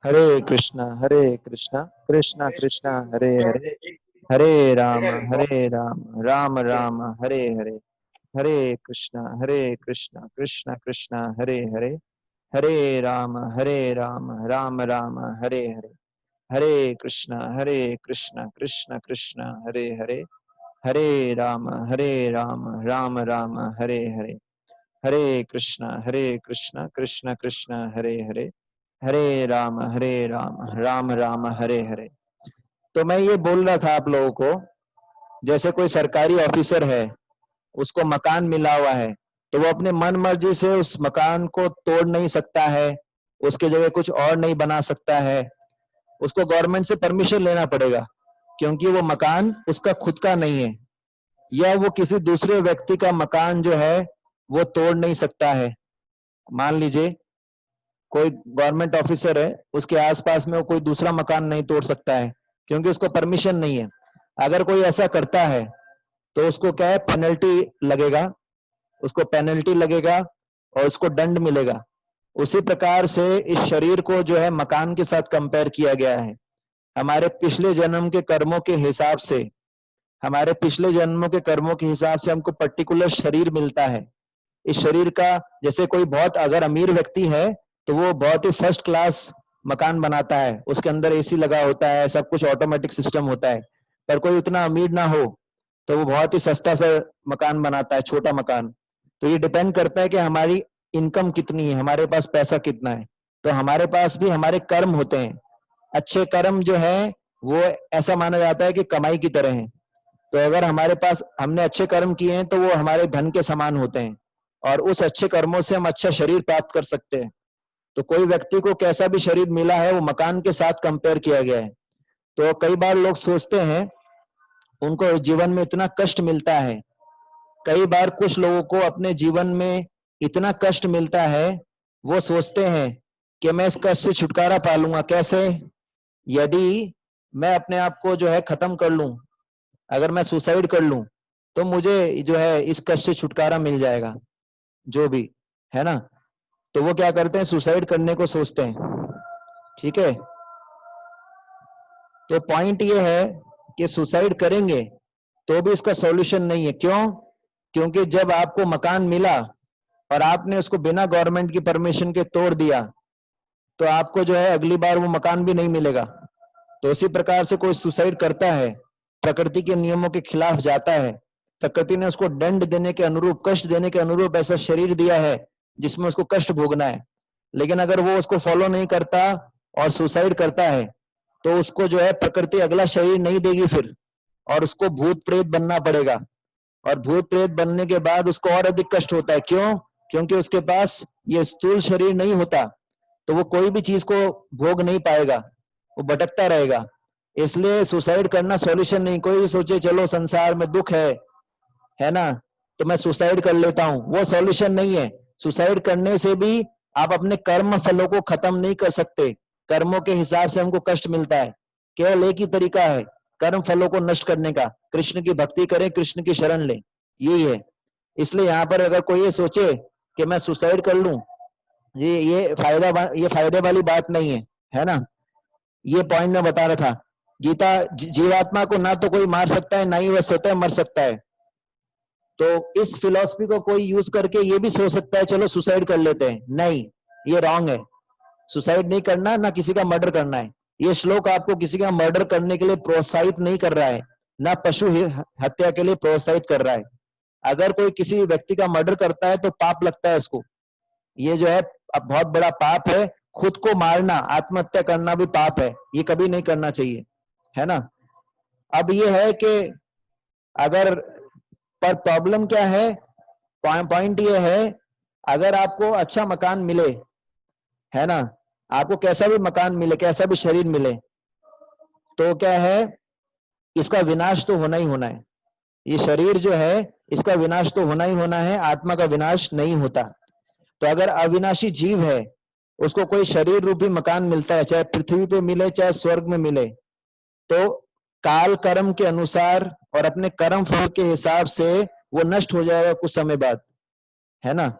हरे कृष्णा कृष्णा कृष्णा हरे हरे, हरे राम राम राम हरे हरे, हरे कृष्णा कृष्णा कृष्णा हरे हरे, हरे राम राम राम हरे हरे, हरे कृष्णा कृष्णा कृष्णा हरे हरे, हरे राम राम राम हरे हरे, हरे कृष्णा कृष्णा कृष्णा हरे हरे, हरे राम राम राम हरे हरे। तो मैं ये बोल रहा था आप लोगों को, जैसे कोई सरकारी ऑफिसर है, उसको मकान मिला हुआ है, तो वो अपने मन मर्जी से उस मकान को तोड़ नहीं सकता है, उसके जगह कुछ और नहीं बना सकता है, उसको गवर्नमेंट से परमिशन लेना पड़ेगा, क्योंकि वो मकान उसका खुद का नहीं है, या वो किसी दूसरे व्यक्ति का मकान जो है वो तोड़ नहीं सकता है। मान लीजिए कोई गवर्नमेंट ऑफिसर है, उसके आसपास में वो कोई दूसरा मकान नहीं तोड़ सकता है, क्योंकि उसको परमिशन नहीं है। अगर कोई ऐसा करता है तो उसको क्या है, पेनल्टी लगेगा, उसको पेनल्टी लगेगा और उसको दंड मिलेगा। उसी प्रकार से इस शरीर को जो है मकान के साथ कंपेयर किया गया है। हमारे पिछले जन्म के कर्मों के हिसाब से, हमारे पिछले जन्मों के कर्मों के हिसाब से हमको पर्टिकुलर शरीर मिलता है। इस शरीर का, जैसे कोई बहुत अगर अमीर व्यक्ति है तो वो बहुत ही फर्स्ट क्लास मकान बनाता है, उसके अंदर एसी लगा होता है, सब कुछ ऑटोमेटिक सिस्टम होता है। पर कोई उतना अमीर ना हो तो वो बहुत ही सस्ता सा मकान बनाता है, छोटा मकान। तो ये डिपेंड करता है कि हमारी इनकम कितनी है, हमारे पास पैसा कितना है। तो हमारे पास भी हमारे कर्म होते हैं। अच्छे कर्म जो है वो ऐसा माना जाता है कि कमाई की तरह है, तो अगर हमारे पास हमने अच्छे कर्म किए हैं तो वो हमारे धन के समान होते हैं और उस अच्छे कर्मों से हम अच्छा शरीर प्राप्त कर सकते हैं। तो कोई व्यक्ति को कैसा भी शरीर मिला है वो मकान के साथ कंपेयर किया गया है। तो कई बार लोग सोचते हैं उनको जीवन में इतना कष्ट मिलता है, कई बार कुछ लोगों को अपने जीवन में इतना कष्ट मिलता है वो सोचते हैं कि मैं इस कष्ट से छुटकारा पा लूंगा। कैसे? यदि मैं अपने आप को जो है खत्म कर लूं, अगर मैं सुसाइड कर लूं तो मुझे जो है इस कष्ट से छुटकारा मिल जाएगा, जो भी है ना। तो वो क्या करते हैं, सुसाइड करने को सोचते हैं। ठीक है, तो पॉइंट ये है कि सुसाइड करेंगे तो भी इसका सॉल्यूशन नहीं है। क्यों? क्योंकि जब आपको मकान मिला और आपने उसको बिना गवर्नमेंट की परमिशन के तोड़ दिया तो आपको जो है अगली बार वो मकान भी नहीं मिलेगा। तो उसी प्रकार से कोई सुसाइड करता है, प्रकृति के नियमों के खिलाफ जाता है, प्रकृति ने उसको दंड देने के अनुरूप, कष्ट देने के अनुरूप ऐसा शरीर दिया है जिसमें उसको कष्ट भोगना है, लेकिन अगर वो उसको फॉलो नहीं करता और सुसाइड करता है तो उसको जो है प्रकृति अगला शरीर नहीं देगी फिर, और उसको भूत प्रेत बनना पड़ेगा। और भूत प्रेत बनने के बाद उसको और अधिक कष्ट होता है। क्यों? क्योंकि उसके पास ये स्थूल शरीर नहीं होता, तो वो कोई भी चीज को भोग नहीं पाएगा, वो भटकता रहेगा। इसलिए सुसाइड करना सॉल्यूशन नहीं। कोई भी सोचे चलो संसार में दुख है ना, तो मैं सुसाइड कर लेता हूं, वो सॉल्यूशन नहीं है। सुसाइड करने से भी आप अपने कर्म फलों को खत्म नहीं कर सकते। कर्मों के हिसाब से हमको कष्ट मिलता है। केवल एक ही तरीका है कर्म फलों को नष्ट करने का, कृष्ण की भक्ति करें, कृष्ण की शरण लें, यही है। इसलिए यहाँ पर अगर कोई ये सोचे कि मैं सुसाइड कर लूं, ये फायदे वाली बात नहीं है ना। ये पॉइंट मैं बता रहा था। गीता जीवात्मा को ना तो कोई मार सकता है, ना ही वह स्वतः मर सकता है। तो इस फिलॉसफी को कोई यूज करके ये भी सोच सकता है चलो सुसाइड कर लेते हैं, नहीं, ये रॉन्ग है। सुसाइड नहीं करना, ना किसी का मर्डर करना है। ये श्लोक आपको किसी का मर्डर करने के लिए प्रोत्साहित नहीं कर रहा है, ना पशु हत्या के लिए प्रोत्साहित कर रहा है। अगर कोई किसी व्यक्ति का मर्डर करता है तो पाप लगता है उसको, ये जो है बहुत बड़ा पाप है। खुद को मारना, आत्महत्या करना भी पाप है, ये कभी नहीं करना चाहिए, है ना। अब ये है कि अगर, पर प्रॉब्लम क्या है, पॉइंट ये है, अगर आपको अच्छा मकान मिले, है ना, आपको कैसा भी मकान मिले, कैसा भी शरीर मिले, तो क्या है, इसका विनाश तो होना ही होना है। ये शरीर जो है इसका विनाश तो होना ही होना है, आत्मा का विनाश नहीं होता। तो अगर अविनाशी जीव है, उसको कोई शरीर रूपी मकान मिलता है, चाहे पृथ्वी पे मिले चाहे स्वर्ग में मिले, तो काल कर्म के अनुसार और अपने कर्म फल के हिसाब से वो नष्ट हो जाएगा कुछ समय बाद, है ना।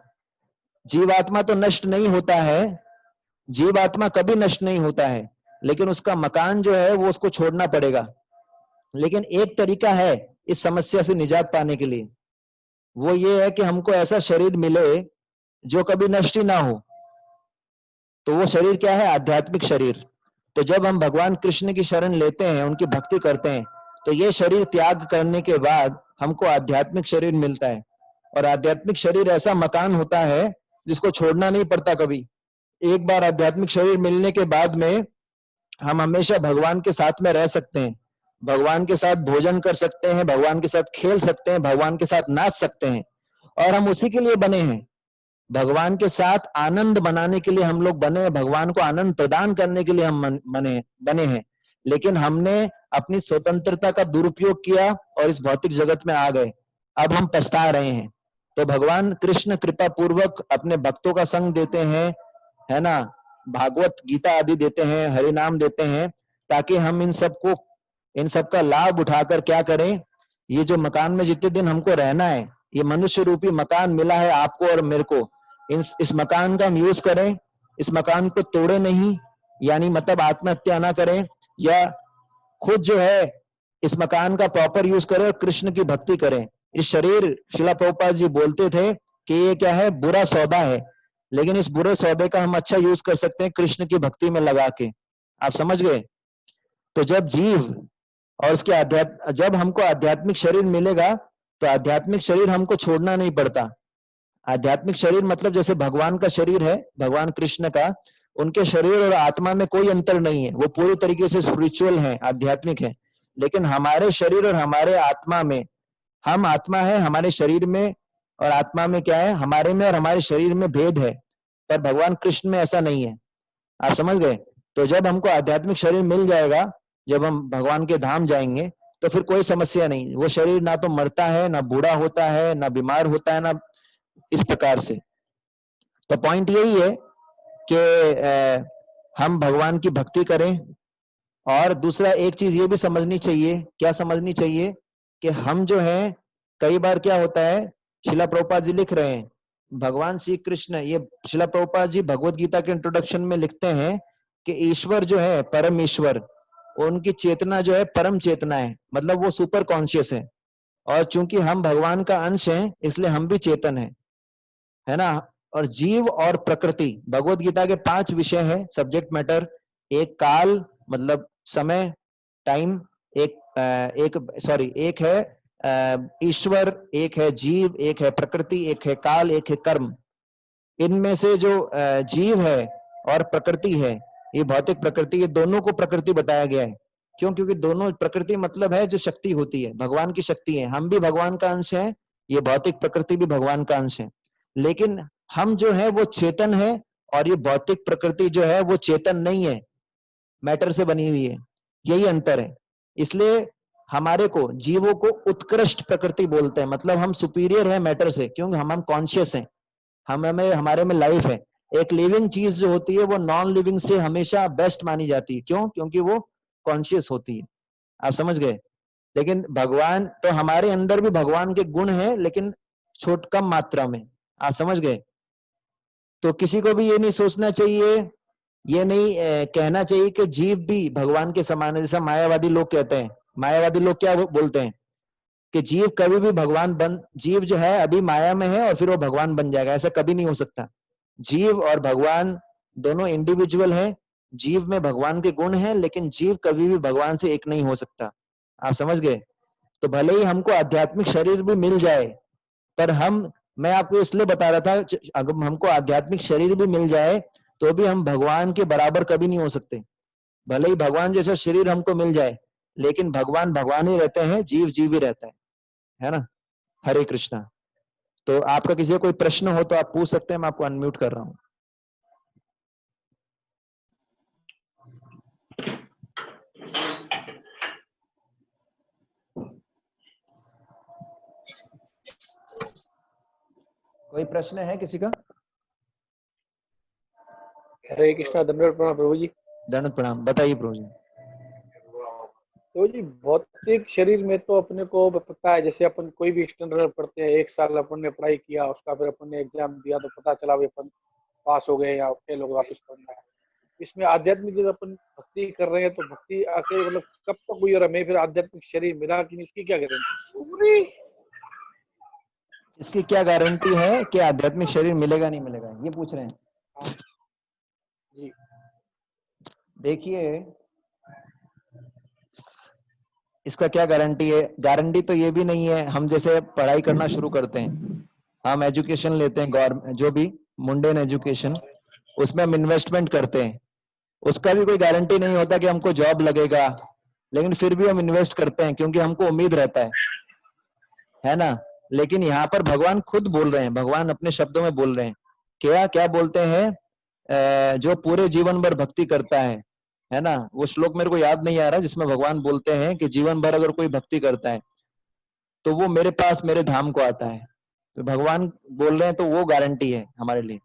जीवात्मा तो नष्ट नहीं होता है, जीवात्मा कभी नष्ट नहीं होता है, लेकिन उसका मकान जो है वो उसको छोड़ना पड़ेगा। लेकिन एक तरीका है इस समस्या से निजात पाने के लिए, वो ये है कि हमको ऐसा शरीर मिले जो कभी नष्ट ही ना हो। तो वो शरीर क्या है? आध्यात्मिक शरीर। तो जब हम भगवान कृष्ण की शरण लेते हैं, उनकी भक्ति करते हैं, तो ये शरीर त्याग करने के बाद हमको आध्यात्मिक शरीर मिलता है। और आध्यात्मिक शरीर ऐसा मकान होता है जिसको छोड़ना नहीं पड़ता कभी। एक बार आध्यात्मिक शरीर मिलने के बाद में हम हमेशा भगवान के साथ में रह सकते हैं, भगवान के साथ भोजन कर सकते हैं, भगवान के साथ खेल सकते हैं, भगवान के साथ नाच सकते हैं। और हम उसी के लिए बने हैं, भगवान के साथ आनंद बनाने के लिए हम लोग बने हैं, भगवान को आनंद प्रदान करने के लिए हम बने हैं। लेकिन हमने अपनी स्वतंत्रता का दुरुपयोग किया और इस भौतिक जगत में आ गए। अब हम पछता रहे हैं। तो भगवान कृष्ण कृपा पूर्वक अपने भक्तों का संग देते हैं, है ना, भागवत गीता आदि देते हैं, हरि नाम देते हैं, ताकि हम इन सब का लाभ उठाकर क्या करें, ये जो मकान में जितने दिन हमको रहना है, ये मनुष्य रूपी मकान मिला है आपको और मेरे को, इस मकान का हम यूज करें, इस मकान को तोड़े नहीं, यानी मतलब आत्महत्या ना करें, या खुद जो है इस मकान का प्रॉपर यूज करें और कृष्ण की भक्ति करें। इस शरीर, श्रीला प्रभुपाद जी बोलते थे कि ये क्या है, बुरा सौदा है, लेकिन इस बुरे सौदे का हम अच्छा यूज कर सकते हैं कृष्ण की भक्ति में लगा के। आप समझ गए? तो जब जीव और उसके जब हमको आध्यात्मिक शरीर मिलेगा तो आध्यात्मिक शरीर हमको छोड़ना नहीं पड़ता। आध्यात्मिक शरीर मतलब जैसे भगवान का शरीर है, भगवान कृष्ण का, उनके शरीर और आत्मा में कोई अंतर नहीं है, वो पूरी तरीके से स्पिरिचुअल है, आध्यात्मिक है। लेकिन हमारे शरीर और हमारे आत्मा में, हम आत्मा है, हमारे शरीर में और आत्मा में क्या है, हमारे में और हमारे शरीर में भेद है, पर भगवान कृष्ण में ऐसा नहीं है। आप समझ गए? तो जब हमको आध्यात्मिक शरीर मिल जाएगा, जब हम भगवान के धाम जाएंगे, तो फिर कोई समस्या नहीं। वो शरीर ना तो मरता है, ना बूढ़ा होता है, ना बीमार होता है, ना इस प्रकार से। तो पॉइंट यही है कि हम भगवान की भक्ति करें। और दूसरा एक चीज ये भी समझनी चाहिए, क्या समझनी चाहिए, कि हम जो हैं, कई बार क्या होता है, शिला प्रभुपाद जी लिख रहे हैं, भगवान श्री कृष्ण, ये शिला प्रभुपाद जी भगवत गीता के इंट्रोडक्शन में लिखते हैं कि ईश्वर जो है, परम ईश्वर, उनकी चेतना जो है परम चेतना है, मतलब वो सुपर कॉन्शियस है। और चूंकि हम भगवान का अंश हैं, इसलिए हम भी चेतन है ना। और जीव और प्रकृति, भगवत गीता के 5 विषय हैं, सब्जेक्ट मैटर। एक काल, मतलब समय, टाइम, एक है ईश्वर, एक है जीव, एक है प्रकृति, एक है काल, एक है कर्म। इनमें से जो जीव है और प्रकृति है, ये भौतिक प्रकृति, ये दोनों को प्रकृति बताया गया है। क्यों? क्योंकि दोनों, प्रकृति मतलब है जो शक्ति होती है, भगवान की शक्ति है। हम भी भगवान का अंश है, ये भौतिक प्रकृति भी भगवान का अंश है। लेकिन हम जो है वो चेतन है, और ये भौतिक प्रकृति जो है वो चेतन नहीं है, मैटर से बनी हुई है। यही अंतर है। इसलिए हमारे को, जीवों को उत्कृष्ट प्रकृति बोलते हैं, मतलब हम सुपीरियर है मैटर से, क्योंकि हम कॉन्शियस हैं, हमें, हमारे में लाइफ है। एक लिविंग चीज जो होती है वो नॉन लिविंग से हमेशा बेस्ट मानी जाती है। क्यों? क्योंकि वो कॉन्शियस होती है। आप समझ गए? लेकिन भगवान, तो हमारे अंदर भी भगवान के गुण हैं, लेकिन कम मात्रा में। आप समझ गए? तो किसी को भी ये नहीं सोचना चाहिए, ये नहीं कहना चाहिए कि जीव भी भगवान के समान है, जैसा मायावादी लोग कहते हैं। मायावादी लोग क्या बोलते हैं कि जीव कभी भी भगवान जीव जो है अभी माया में है और फिर वो भगवान बन जाएगा। ऐसा कभी नहीं हो सकता। जीव और भगवान दोनों इंडिविजुअल हैं। जीव में भगवान के गुण हैं, लेकिन जीव कभी भी भगवान से एक नहीं हो सकता। आप समझ गए? तो भले ही हमको आध्यात्मिक शरीर भी मिल जाए, पर मैं आपको इसलिए बता रहा था, अगर हमको आध्यात्मिक शरीर भी मिल जाए तो भी हम भगवान के बराबर कभी नहीं हो सकते। भले ही भगवान जैसा शरीर हमको मिल जाए, लेकिन भगवान भगवान ही रहते हैं, जीव जीव ही रहता है ना। हरे कृष्णा। तो आपका किसी का कोई प्रश्न हो तो आप पूछ सकते हैं, मैं आपको अनम्यूट कर रहा हूं। कोई प्रश्न है किसी का? हरे कृष्णा। दंडवत प्रणाम प्रभु जी। दंडवत प्रणाम। बताइए प्रभु जी। तो जी, भौतिक शरीर में तो अपने को पता है, जैसे अपन कोई भी एक्सटर्नल पढ़ते हैं, 1 साल अपन ने पढ़ाई किया, उसका फिर अपन ने एग्जाम दिया तो पता चला भाई अपन पास हो गए या फेल हो गए, वापस पढ़ना है। इसमें आध्यात्मिक जब अपन भक्ति कर रहे हैं तो भक्ति आखिर मतलब कब तक हुई और हमें फिर आध्यात्मिक शरीर मिला कि नहीं, इसकी क्या गारंटी? इसकी क्या गारंटी है कि आध्यात्मिक शरीर मिलेगा नहीं मिलेगा, ये पूछ रहे हैं? जी। देखिए, इसका क्या गारंटी है? गारंटी तो ये भी नहीं है। हम जैसे पढ़ाई करना शुरू करते हैं, हम एजुकेशन लेते हैं, गवर्नमेंट जो भी मुंडेन एजुकेशन, उसमें हम इन्वेस्टमेंट करते हैं। उसका भी कोई गारंटी नहीं होता कि हमको जॉब लगेगा, लेकिन फिर भी हम इन्वेस्ट करते हैं क्योंकि हमको उम्मीद रहता है ना। लेकिन यहाँ पर भगवान खुद बोल रहे हैं, भगवान अपने शब्दों में बोल रहे हैं। क्या क्या बोलते हैं? जो पूरे जीवन भर भक्ति करता है ना। वो श्लोक मेरे को याद नहीं आ रहा, जिसमें भगवान बोलते हैं कि जीवन भर अगर कोई भक्ति करता है तो वो मेरे पास, मेरे धाम को आता है। तो भगवान बोल रहे हैं, तो वो गारंटी है हमारे लिए।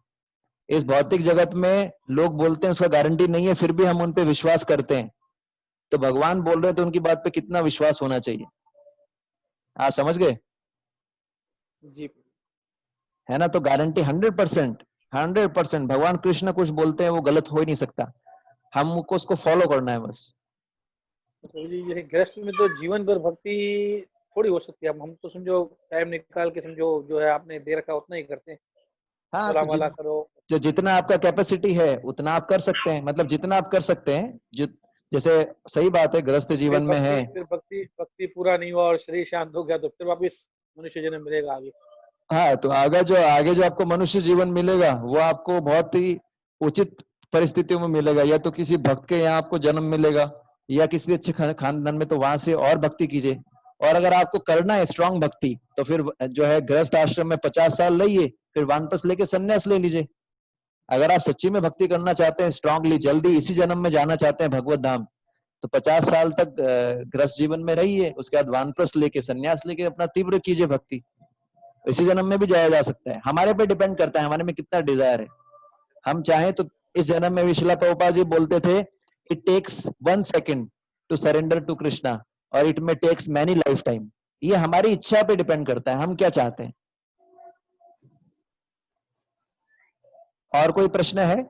इस भौतिक जगत में लोग बोलते हैं उसका गारंटी नहीं है, फिर भी हम उन पे विश्वास करते हैं। तो भगवान बोल रहे हैं तो उनकी बात पे कितना विश्वास होना चाहिए। आप समझ गए? जी। है ना। तो गारंटी 100% भगवान कृष्ण कुछ बोलते हैं वो गलत हो ही नहीं सकता। हमको उसको फॉलो करना है बस। तो जी, जैसे गृहस्थ में तो जीवन भर भक्ति थोड़ी हो सकती है। हम तो समझो टाइम निकाल के समझो जो है आपने दे रखा उतना ही करते हैं। हाँ, होला तो वाला करो, जो जितना आपका कैपेसिटी है उतना आप कर सकते हैं, मतलब जितना आप कर सकते हैं। जो जैसे सही बात है, गृहस्थ जीवन में है। फिर भक्ति भक्ति पूरा नहीं हुआ और शरीर शांत हो गया तो फिर वापस मनुष्य जन्म मिलेगा आगे। हाँ, तो आगे जो आपको मनुष्य जीवन मिलेगा वो आपको बहुत ही उचित परिस्थितियों में मिलेगा। या तो किसी भक्त के यहाँ आपको जन्म मिलेगा, या किसी अच्छे खानदान में, तो वहां से और भक्ति कीजिए। और अगर आपको करना है स्ट्रांग भक्ति, तो फिर जो है गृहस्थ आश्रम में 50 साल रहिए, फिर वानप्रस्थ लेके संन्यास ले लीजिए। अगर आप सच्ची में भक्ति करना चाहते हैं, स्ट्रांगली जल्दी इसी जन्म में जाना चाहते हैं भगवत धाम, तो 50 साल तक गृहस्थ जीवन में रहिए, उसके बाद वानप्रस्थ लेके संन्यास लेके अपना तीव्र कीजिए भक्ति। इसी जन्म में भी जाया जा सकता है, हमारे पे डिपेंड करता है हमारे में कितना डिजायर है। हम चाहें तो इस जन्म में भी शिला प्रभुपाद जी बोलते थे, it takes 1 second to surrender to Krishna और इट में टेक्स मैनी लाइफ टाइम। ये हमारी इच्छा पे डिपेंड करता है, हम क्या चाहते हैं। और कोई प्रश्न है?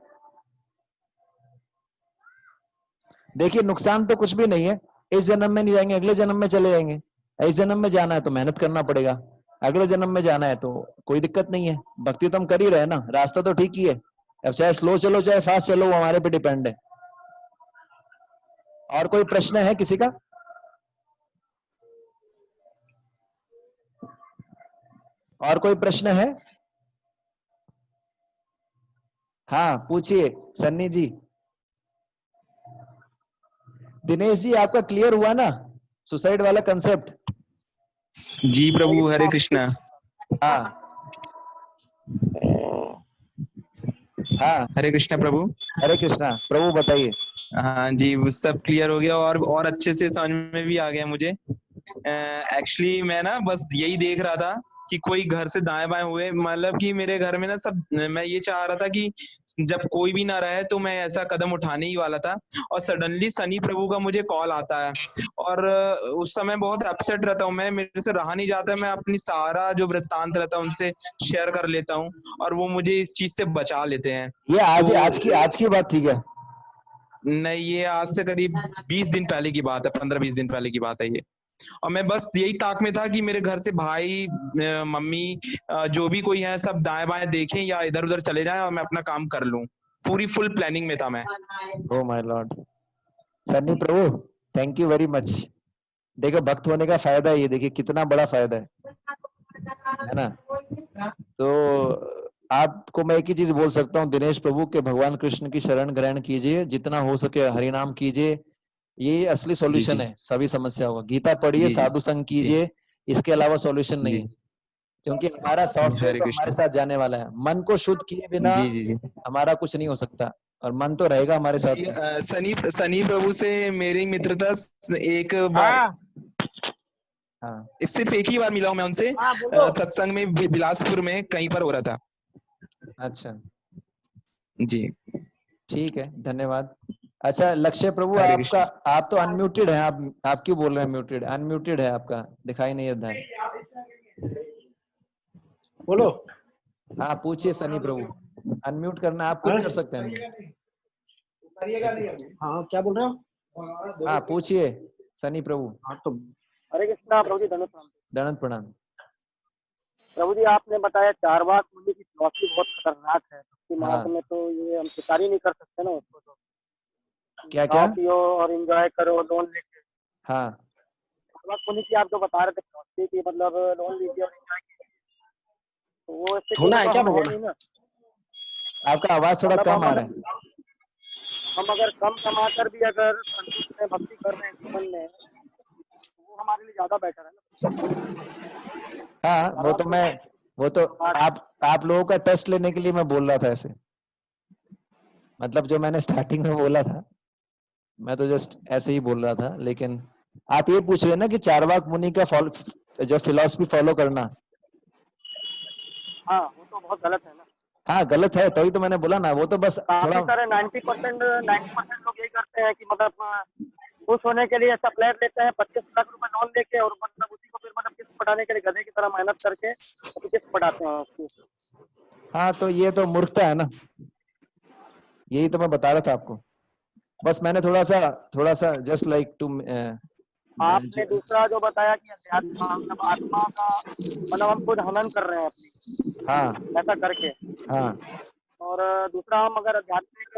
देखिए नुकसान तो कुछ भी नहीं है, इस जन्म में नहीं जाएंगे, अगले जन्म में चले जाएंगे। इस जन्म में जाना है तो मेहनत करना पड़ेगा, अगले जन्म में जाना है तो कोई दिक्कत नहीं है। भक्ति तो हम कर ही रहे हैं ना, रास्ता तो ठीक ही है। अब चाहे स्लो चलो चाहे फास्ट चलो, वो हमारे पे डिपेंड है। और कोई प्रश्न है किसी का? और कोई प्रश्न है? हाँ पूछिए सन्नी जी। दिनेश जी आपका क्लियर हुआ ना सुसाइड वाला कंसेप्ट? जी प्रभु, हरे कृष्णा। हाँ हाँ, हरे कृष्णा प्रभु। हरे कृष्णा प्रभु, बताइए। हाँ जी, वो सब क्लियर हो गया और अच्छे से समझ में भी आ गया मुझे। एक्चुअली मैं ना बस यही देख रहा था कि कोई घर से दाएं बाएं हुए, मतलब कि मेरे घर में ना सब, मैं ये चाह रहा था कि जब कोई भी ना रहे तो मैं ऐसा कदम उठाने ही वाला था। और सडनली सनी प्रभु का मुझे कॉल आता है और उस समय बहुत अपसेट रहता हूँ मैं, मेरे से रहा नहीं जाता, मैं अपनी सारा जो वृत्तांत रहता है उनसे शेयर कर लेता हूँ और वो मुझे इस चीज से बचा लेते हैं। ये आज तो आज की बात थी क्या? नहीं, ये आज से करीब 20 दिन पहले की बात है, 15-20 दिन पहले की बात है ये। और मैं बस यही ताक में था कि मेरे घर से भाई मम्मी जो भी कोई है सब दाएं बाएं देखें या इधर उधर चले जाएं और मैं अपना काम कर लूं। पूरी फुल प्लानिंग में था मैं। Oh my Lord. Sunny Prabhu thank you very much. देखो भक्त होने का फायदा ये देखिए कितना बड़ा फायदा है ना। तो आपको मैं एक ही चीज बोल सकता हूँ, दिनेश प्रभु के भगवान कृष्ण की शरण ग्रहण कीजिए, जितना हो सके हरि नाम कीजिए, ये असली सॉल्यूशन है सभी समस्याओं का। गीता पढ़िए, जी जी साधु संग जी कीजिए, इसके अलावा सॉल्यूशन नहीं जी है। क्योंकि हमारा सॉफ्टवेयर हरे तो हमारे कृष्ण। साथ जाने वाला है, मन को शुद्ध किए बिना जी जी जी हमारा कुछ नहीं हो सकता, और मन तो रहेगा हमारे साथ जी, में। सनी प्रभु से मेरी मित्रता एक बार, हाँ सिर्फ एक ही बार मिला हूं मैं उनसे, सत्संग में बिलासपुर में कहीं पर हो रहा था। अच्छा जी ठीक है, धन्यवाद। अच्छा लक्ष्य प्रभु, हरे आपका कृष्ण। आप तो अनम्यूटेड है, आप क्यों बोल रहे हैं म्यूटेड? अनम्यूटेड है, आपका दिखाई नहीं देता है। बोलो। हाँ पूछिए सनी प्रभु, अनम्यूट करना आप खुद कर सकते हैं unmute। हाँ क्या बोल रहे हो? हाँ पूछिए सनी प्रभु। हाँ तो हरे कृष्णा प्रभु जी, धन्यवाद। दंडवत प्रणाम। प्रभु जी आपने बताया चारवाक मुनि की फिलॉसफी बहुत खतरनाक है, उसके मार्ग हाँ में तो ये हम स्वीकार ही नहीं कर सकते ना उसको। तो क्या क्या? खाओ पियो और एंजॉय करो लोन लेके। हाँ चारवाक मुनि की आप जो बता रहे थे फिलॉसफी की, मतलब लोन लीजिए और एंजॉय कीजिए, तो वो स्थिति में तो हम है नहीं ना। आपका आवाज थोड़ा मतलब कम आ रहा है। हम अगर कम कमा कर भी अगर संतुष्ट है भक्ति कर रहे हैं जीवन में, तो वो हमारे लिए ज्यादा बेटर है ना। हाँ वो तो आप लोगों का टेस्ट लेने के लिए मैं बोल रहा था ऐसे, मतलब जो मैंने स्टार्टिंग में बोला था मैं तो जस्ट ऐसे ही बोल रहा था। लेकिन आप ये पूछ रहे हैं ना कि चारवाक मुनि का जो फिलॉसफी फॉलो करना, हाँ वो तो बहुत गलत है ना। हाँ गलत है, तभी तो मैंने बोला ना, वो तो बस काफी थोड़ा सारे 90% लोग यही करते हैं कि मतलब खुश होने के लिए सप्लायर लेते हैं 25 लाख रुपए लोन लेके, और मतलब उसी को फिर मतलब किस्त पटाने के लिए गधे की तरह मेहनत करके तो किस्त पटाते हैं उसकी। हाँ तो ये तो मूर्खता है ना, यही तो मैं बता रहा था आपको। बस मैंने थोड़ा सा जस्ट लाइक टू आपने दूसरा जो बताया कि अध्यात्म मतलब आत्मा का मतलब हम खुद हनन कर रहे हैं अपनी हाँ ऐसा करके, हाँ और दूसरा हम अगर आध्यात्मिक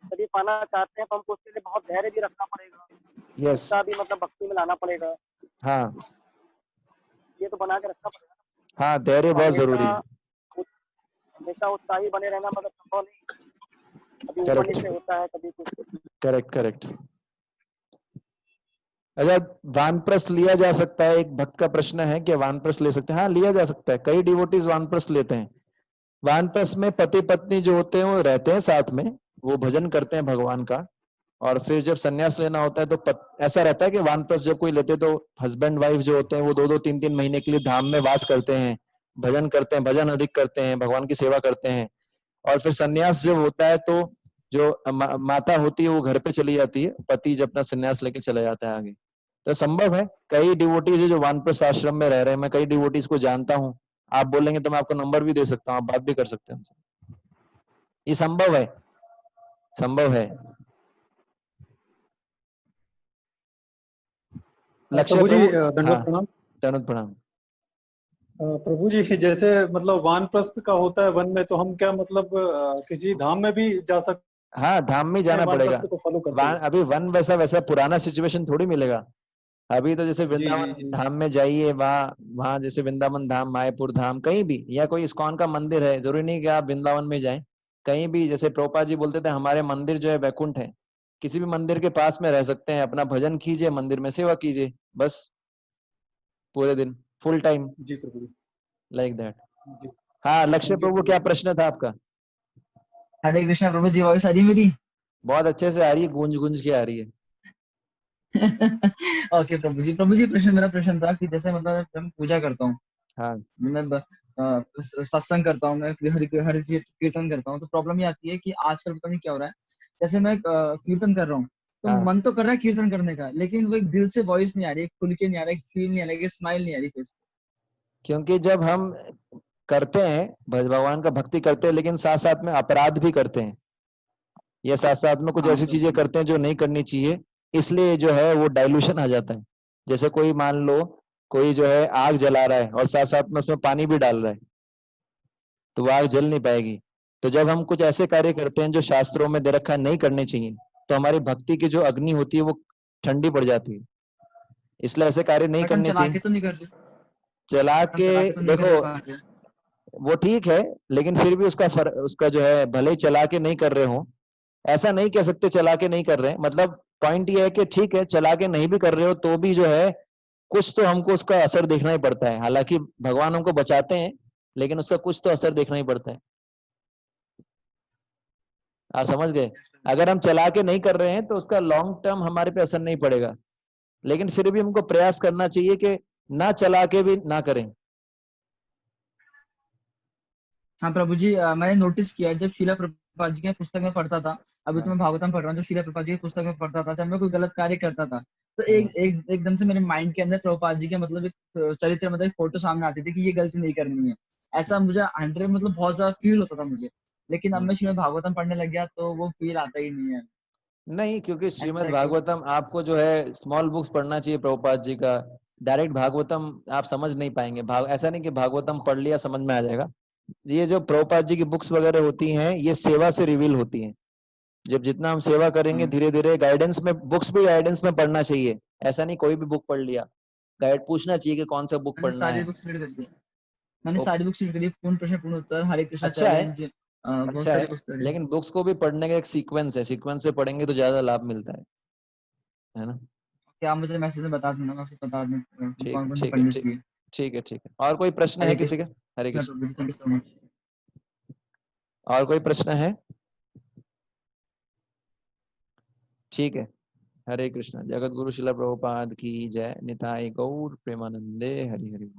शरीर पाना चाहते हैं तो हमको उसके लिए बहुत धैर्य भी रखना पड़ेगा, यस उसका भी मतलब भक्ति में लाना पड़ेगा, हाँ ये तो बना के रखना पड़ेगा। हाँ, धैर्य बहुत जरूरी है। हमेशा उत्साही बने रहना मतलब संभव नहीं, कभी ऊपर करेक्ट नीचे होता है, कभी कुछ। Correct correct. अच्छा, वानप्रस्थ लिया जा सकता है? एक भक्त का प्रश्न है कि वानप्रस्थ ले सकते हैं? हाँ, लिया जा सकता है। कई डिवोटीज वानप्रस्थ लेते हैं। वानप्रस्थ में पति पत्नी जो होते हैं वो रहते हैं साथ में, वो भजन करते हैं भगवान का। और फिर जब संन्यास लेना होता है तो ऐसा रहता है कि वानप्रस्थ जब कोई लेते तो हस्बैंड वाइफ जो होते हैं वो 2-2 3-3 महीने के लिए धाम में वास करते हैं, भजन करते हैं, भजन अधिक करते हैं, भगवान की सेवा करते हैं। और फिर संन्यास जब होता है तो जो माता होती है वो घर पे चली जाती है, पति जब अपना संन्यास लेके चला जाता है आगे। तो संभव है, कई डिवोटीज है जो वानप्रस्थ आश्रम में रह रहे हैं। मैं कई डिवोटीज को जानता हूँ। आप बोलेंगे तो मैं आपको नंबर भी दे सकता हूँ, आप बात भी कर सकते हैं उनसे। ये संभव है, संभव है। लक्ष्य प्रभु जी प्रभु, दंडवत हाँ, प्रणाम। दंडवत प्रणाम। प्रभु जी जैसे मतलब वानप्रस्थ का होता है वन में, तो हम क्या मतलब किसी धाम में भी जा सकते हाँ, धाम में हैं जाना पड़ेगा। वानप्रस्थ को फॉलो करते हुए? अभी वन वैसा वैसा पुराना सिचुएशन थोड़ी मिलेगा। अभी तो जैसे जी जी वृंदावन जी। धाम में जाइए, वहाँ वहाँ जैसे वृंदावन धाम, मायापुर धाम, कहीं भी, या कोई इस्कॉन का मंदिर है, जरूरी नहीं कि आप वृंदावन में जाएं। कहीं भी, जैसे प्रभुपाद जी बोलते थे हमारे मंदिर जो है वैकुंठ है, किसी भी मंदिर के पास में रह सकते हैं, अपना भजन कीजिए, मंदिर में सेवा कीजिए, बस पूरे दिन, फुल टाइम, जी प्रभु जी। Like that. जी हाँ, लक्ष्य थैंक यू प्रभु, प्रभु क्या जी। प्रश्न था आपका? हरे कृष्णा प्रभु जी, वॉइस आ रही है मेरी? बहुत अच्छे से आ रही है, गूंज गूंज के आ रही है। ओके प्रभु जी मेरा प्रश्न था कि जैसे मतलब जब मैं पूजा करता हूँ, हाँ मैं सत्संग करता हूँ, मैं हरि कीर्तन करता हूँ, तो प्रॉब्लम ये आती है कि आजकल पता नहीं क्या हो रहा है। जैसे मैं कीर्तन कर रहा हूँ, तो हाँ, मन तो कर रहा है कीर्तन करने का, लेकिन वो एक दिल से वॉइस नहीं आ रही, खुल के नहीं आ रहा, एक फील नहीं आ रहा, एक स्माइल नहीं आ रही फेस क्योंकि जब हम करते हैं भगवान का भक्ति करते हैं, लेकिन साथ साथ में अपराध भी करते हैं, या साथ साथ में पे। कुछ हाँ ऐसी प्रभु चीजें जी। करते हैं जो नहीं करनी चाहिए, इसलिए जो है वो डाइल्यूशन आ जाता है। जैसे कोई मान लो, कोई जो है आग जला रहा है और साथ साथ में उसमें पानी भी डाल रहा है, तो वो आग जल नहीं पाएगी। तो जब हम कुछ ऐसे कार्य करते हैं जो शास्त्रों में दे रखा है नहीं करने चाहिए, तो हमारी भक्ति की जो अग्नि होती है वो ठंडी पड़ जाती है। इसलिए ऐसे कार्य नहीं बट हम करने चला चाहिए। के तो नहीं कर रहे, चला बट हम के, चला के तो नहीं देखो, कर पा रहे। वो ठीक है, लेकिन फिर भी उसका जो है, भले ही चला के नहीं कर रहे हो, ऐसा नहीं कह सकते चला के नहीं कर रहे हैं। मतलब पॉइंट ये है कि ठीक है, चला के नहीं भी कर रहे हो तो भी जो है कुछ तो हमको उसका असर देखना ही पड़ता है। हालांकि भगवान हमको बचाते हैं, लेकिन उसका कुछ तो असर देखना ही पड़ता है। आप समझ गए? अगर हम चला के नहीं कर रहे हैं तो उसका लॉन्ग टर्म हमारे पे असर नहीं पड़ेगा, लेकिन फिर भी हमको प्रयास करना चाहिए कि ना चला के भी ना करें। हाँ प्रभु जी, मैंने नोटिस किया है, जब शीला प्रभुपाद जी की पुस्तक में पढ़ता था, अभी तो हाँ, मैं भागवतम पढ़ रहा हूँ, जो शीला प्रभुपाद जी की पुस्तक में पढ़ता था, जब मैं कोई गलत कार्य करता था, तो हाँ। एकदम से मेरे माइंड के अंदर प्रभुपाद जी के मतलब एक चरित्र, मतलब एक फोटो सामने आती थी कि ये गलती नहीं करनी है। ऐसा मुझे 100 मतलब बहुत ज्यादा फील होता था मुझे। लेकिन अब मैं श्रीमद् भागवतम पढ़ने लग गया तो वो फील आता ही नहीं है। नहीं, क्योंकि श्रीमद् ऐसा क्यों? भागवतम आपको जो है स्मॉल बुक्स पढ़ना चाहिए प्रभुपाद जी का। डायरेक्ट भागवतम आप समझ नहीं पाएंगे। ऐसा नहीं कि भागवतम पढ़ लिया समझ में आ जाएगा। ये जो प्रभुपाद जी की बुक्स वगैरह होती हैं, ये सेवा से रिवील होती हैं। जब जितना हम सेवा करेंगे, हाँ, धीरे धीरे गाइडेंस में, बुक्स भी गाइडेंस में पढ़ना चाहिए। ऐसा नहीं कोई भी बुक पढ़ लिया, गाइड पूछना चाहिए कि कौन सा बुक मैंने पढ़ना सारी है। बुक्स रीड कर दी। मैंने वो सारी बुक्स रीड करी, पूर्ण प्रश्न पूर्ण उत्तर, हरे कृष्णा अच्छा है, चैलेंज, बहुत अच्छा सारी है, पुस्तकें हैं। लेकिन बुक्स को भी पढ़ने का एक सीक्वेंस है, सीक्वेंस से पढ़ेंगे तो ज्यादा लाभ मिलता है ना? क्या आप मुझे मैसेज में बता देना, मैं आपसे बता दूं ठीक है, कौन कौन सी ठीक है, पढ़नी ठीक, चाहिए। ठीक है, ठीक है। और कोई प्रश्न है हरे किसी का? हरे कृष्णा कृष्ण। प्रभु जी, थैंक यू सो मच। और कोई प्रश्न है? ठीक है। हरे कृष्ण। जगत गुरु शिला प्रभुपाद की जय। निताई गौर प्रेमानंदे हरि हरि।